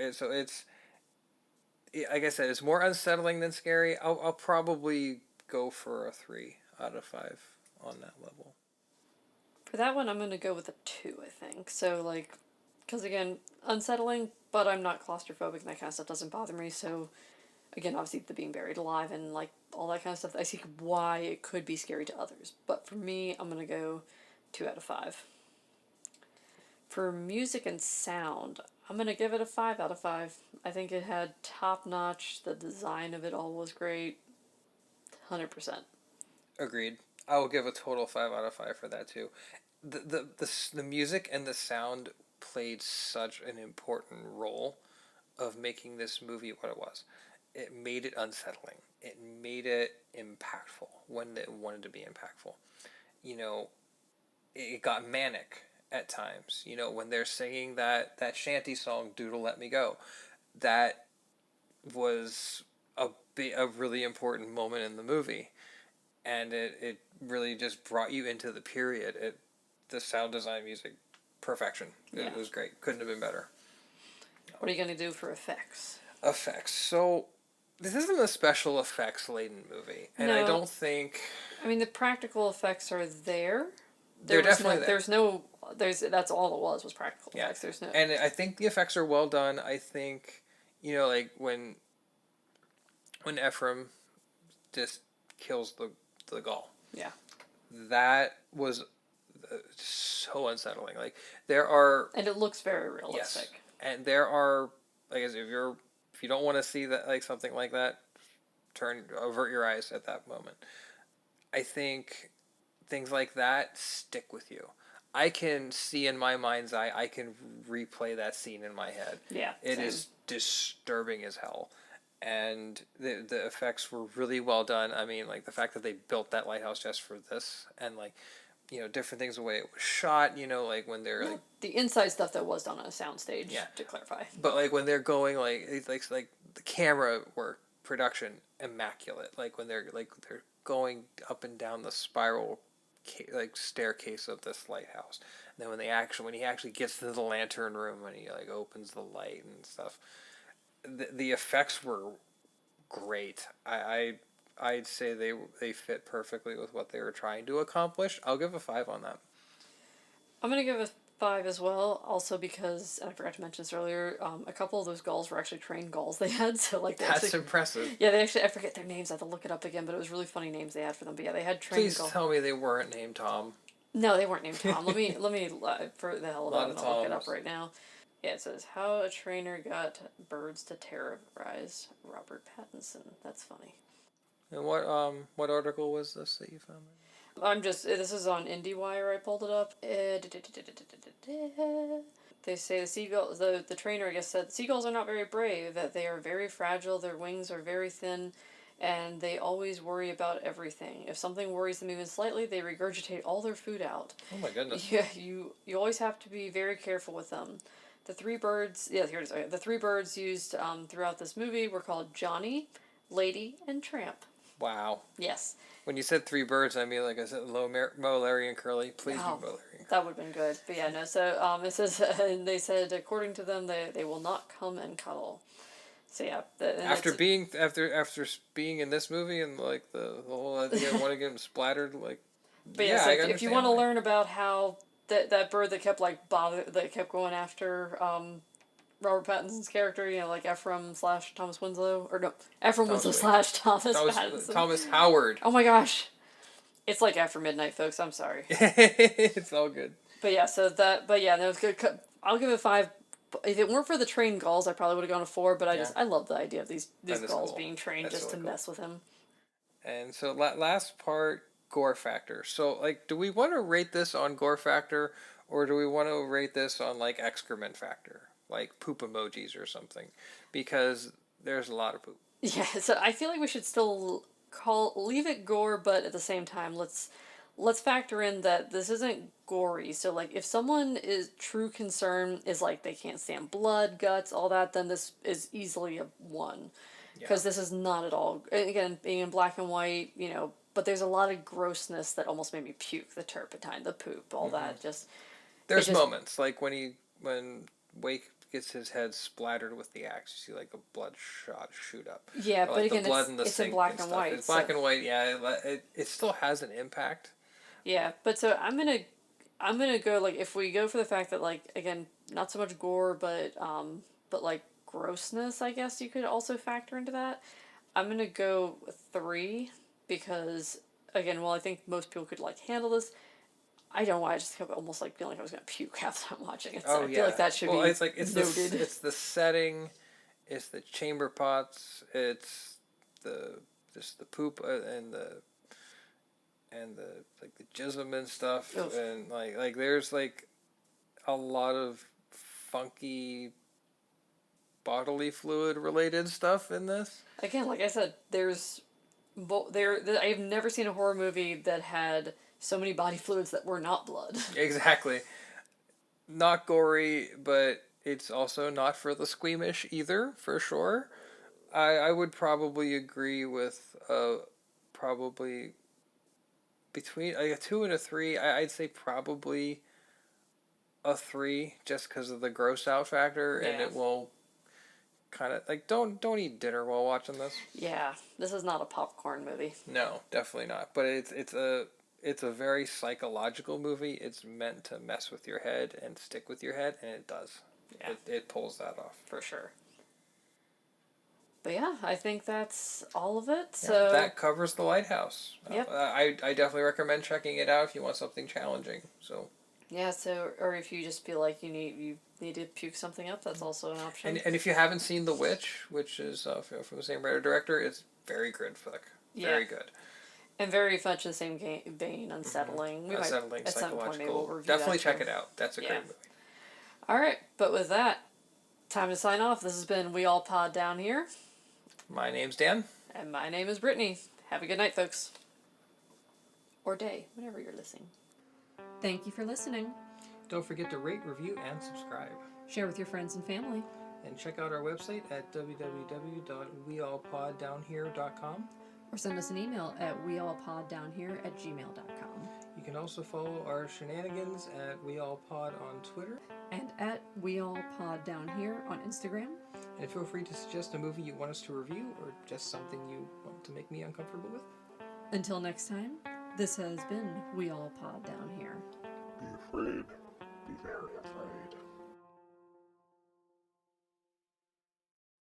Like I said, it's more unsettling than scary. I'll probably go for a 3 out of 5 on that level.
For that one, I'm gonna go with a 2. I think so. Like, because again, unsettling, but I'm not claustrophobic and that kind of stuff doesn't bother me. So, again, obviously the being buried alive and like all that kind of stuff. I see why it could be scary to others, but for me, I'm gonna go 2 out of 5. For music and sound, I'm gonna give it a 5 out of 5. I think it had top notch. The design of it all was great. 100%.
Agreed. I will give a total 5 out of 5 for that too. The music and the sound played such an important role of making this movie what it was. It made it unsettling. It made it impactful when it wanted to be impactful. You know, it got manic at times. You know, when they're singing that shanty song, "Doodle Let Me Go," that was a really important moment in the movie, and it really just brought you into the period. The sound design, music, perfection. It was great. Couldn't have been better.
What are you gonna do for effects?
Effects. So this isn't a special effects laden movie, and I
No.
don't think
I mean, the practical effects are there.
they're definitely there.
That's all it was practical
Yeah.
effects. There's no.
And I think the effects are well done. I think, like when Ephraim just kills the Gaul.
Yeah.
That was so unsettling. Like there are,
And it looks very realistic.
yes, and there are, like, if you don't want to see that, like, something like that, avert your eyes at that moment. I think things like that stick with you. I can see in my mind's eye, I can replay that scene in my head.
Yeah.
It
same.
is disturbing as hell. And the effects were really well done. I mean, like, the fact that they built that lighthouse just for this, and, like, different things, the way it was shot, like when they're like
the inside stuff that was done on a soundstage.
Yeah.
To clarify.
but like when they're going, like it's like the camera work, production, immaculate. Like when they're going up and down the spiral like staircase of this lighthouse. And then when he actually gets to the lantern room, when he like opens the light and stuff, the effects were great. I'd say they fit perfectly with what they were trying to accomplish. I'll give a 5 on that.
I'm gonna give a 5 as well. Also because, and I forgot to mention this earlier, a couple of those Gauls were actually trained Gauls they had. So like
That's impressive.
Yeah, I forget their names. I have to look it up again, but it was really funny names they had for them. But yeah, they had trained
Please
Gauls.
tell me they weren't named Tom.
No, they weren't named Tom. let me for the hell of it, I'm gonna look it up
Toms.
right now. Yeah, it says how a trainer got birds to terrorize Robert Pattinson. That's funny.
And what article was this that you found?
This is on IndieWire. I pulled it up. They say the trainer, I guess, said seagulls are not very brave, that they are very fragile, their wings are very thin, and they always worry about everything. If something worries them even slightly, they regurgitate all their food out.
Oh my goodness.
Yeah, you always have to be very careful with them. The 3 birds, here it is. Okay. The 3 birds used throughout this movie were called Johnny, Lady, and Tramp.
Wow.
Yes.
When you said 3 birds, I mean, like I said, Mo, Larry, and Curly. Please do Mo, Larry, and Curly.
That would have been good. But yeah, no, so it says, and they said, according to them, they will not come and cuddle. So yeah.
After being in this movie and, like, the whole idea of wanting to get them splattered, like,
but yeah, so if you want to learn about how that bird that kept, like, that kept going after Robert Pattinson's character, like Ephraim / Thomas Winslow, or no, Ephraim Winslow / Thomas Pattinson.
Thomas Howard.
Oh my gosh. It's like after midnight, folks. I'm sorry.
It's all good.
But yeah, no, it's good. I'll give it 5. If it weren't for the trained Gauls, I probably would have gone a 4, but I love the idea of these Gauls being trained just to mess with him.
And so last part, gore factor. So, like, do we want to rate this on gore factor, or do we want to rate this on, like, excrement factor? Like poop emojis or something, because there's a lot of poop. Yeah,
so I feel like we should still leave it gore, but at the same time, let's let's factor in that this isn't gory. So, like, if someone is true concern is like they can't stand blood, guts, all that, then this is easily a 1.
Yeah.
Because this is not at all, again, being in black and white, but there's a lot of grossness that almost made me puke. The turpentine, the poop, all that.
There's moments like when Wake gets his head splattered with the axe. You see like a bloodshot shoot up.
Yeah,
or,
but
like,
again,
the blood in the
it's in
sink
black
and
and
stuff.
white.
It's black and white. Yeah, it still has an impact.
Yeah, but so I'm gonna go, like, if we go for the fact that, like, again, not so much gore, but like grossness, I guess you could also factor into that. I'm gonna go with 3 because, again, while I think most people could, like, handle this, I don't know why I just kept almost like feeling like I was gonna puke half the time watching it. So I feel like that should be
it's like
noted.
It's the setting, it's the chamber pots, it's the poop and the like the jism and stuff.
Oof.
And like there's like a lot of funky bodily fluid related stuff in this.
Again, like I said, I've never seen a horror movie that had so many body fluids that were not blood.
Exactly. Not gory, but it's also not for the squeamish either, for sure. I would probably agree with probably between a 2 and a 3. I'd say probably a 3 just because of the gross out factor, and it will kind of like don't eat dinner while watching this.
Yeah, this is not a popcorn movie.
No, definitely not. But it's a very psychological movie. It's meant to mess with your head and stick with your head, and it does.
Yeah.
It pulls that off.
For sure. But yeah, I think that's all of it.
Yeah,
So
that covers The Lighthouse.
Yep.
I definitely recommend checking it out if you want something challenging. So.
Yeah, or if you just feel like you need to puke something up, that's also an option.
And if you haven't seen The Witch, which is from the same writer director, it's very good flick. Very good.
And very much in the same vein, unsettling. We
Unsettling,
might, at some point, maybe we'll review
definitely
that
check
too.
it out. That's a great movie.
All right, but with that, time to sign off. This has been We All Pod Down Here.
My name's Dan.
And my name is Brittany. Have a good night, folks. Or day, whenever you're listening.
Thank you for listening.
Don't forget to rate, review, and subscribe.
Share with your friends and family.
And check out our website at www.weallpoddownhere.com.
Or send us an email at weallpoddownhere@gmail.com.
You can also follow our shenanigans at weallpod on Twitter.
And at weallpoddownhere on Instagram.
And feel free to suggest a movie you want us to review or just something you want to make me uncomfortable with.
Until next time, this has been We All Pod Down Here.
Be afraid. Be very afraid.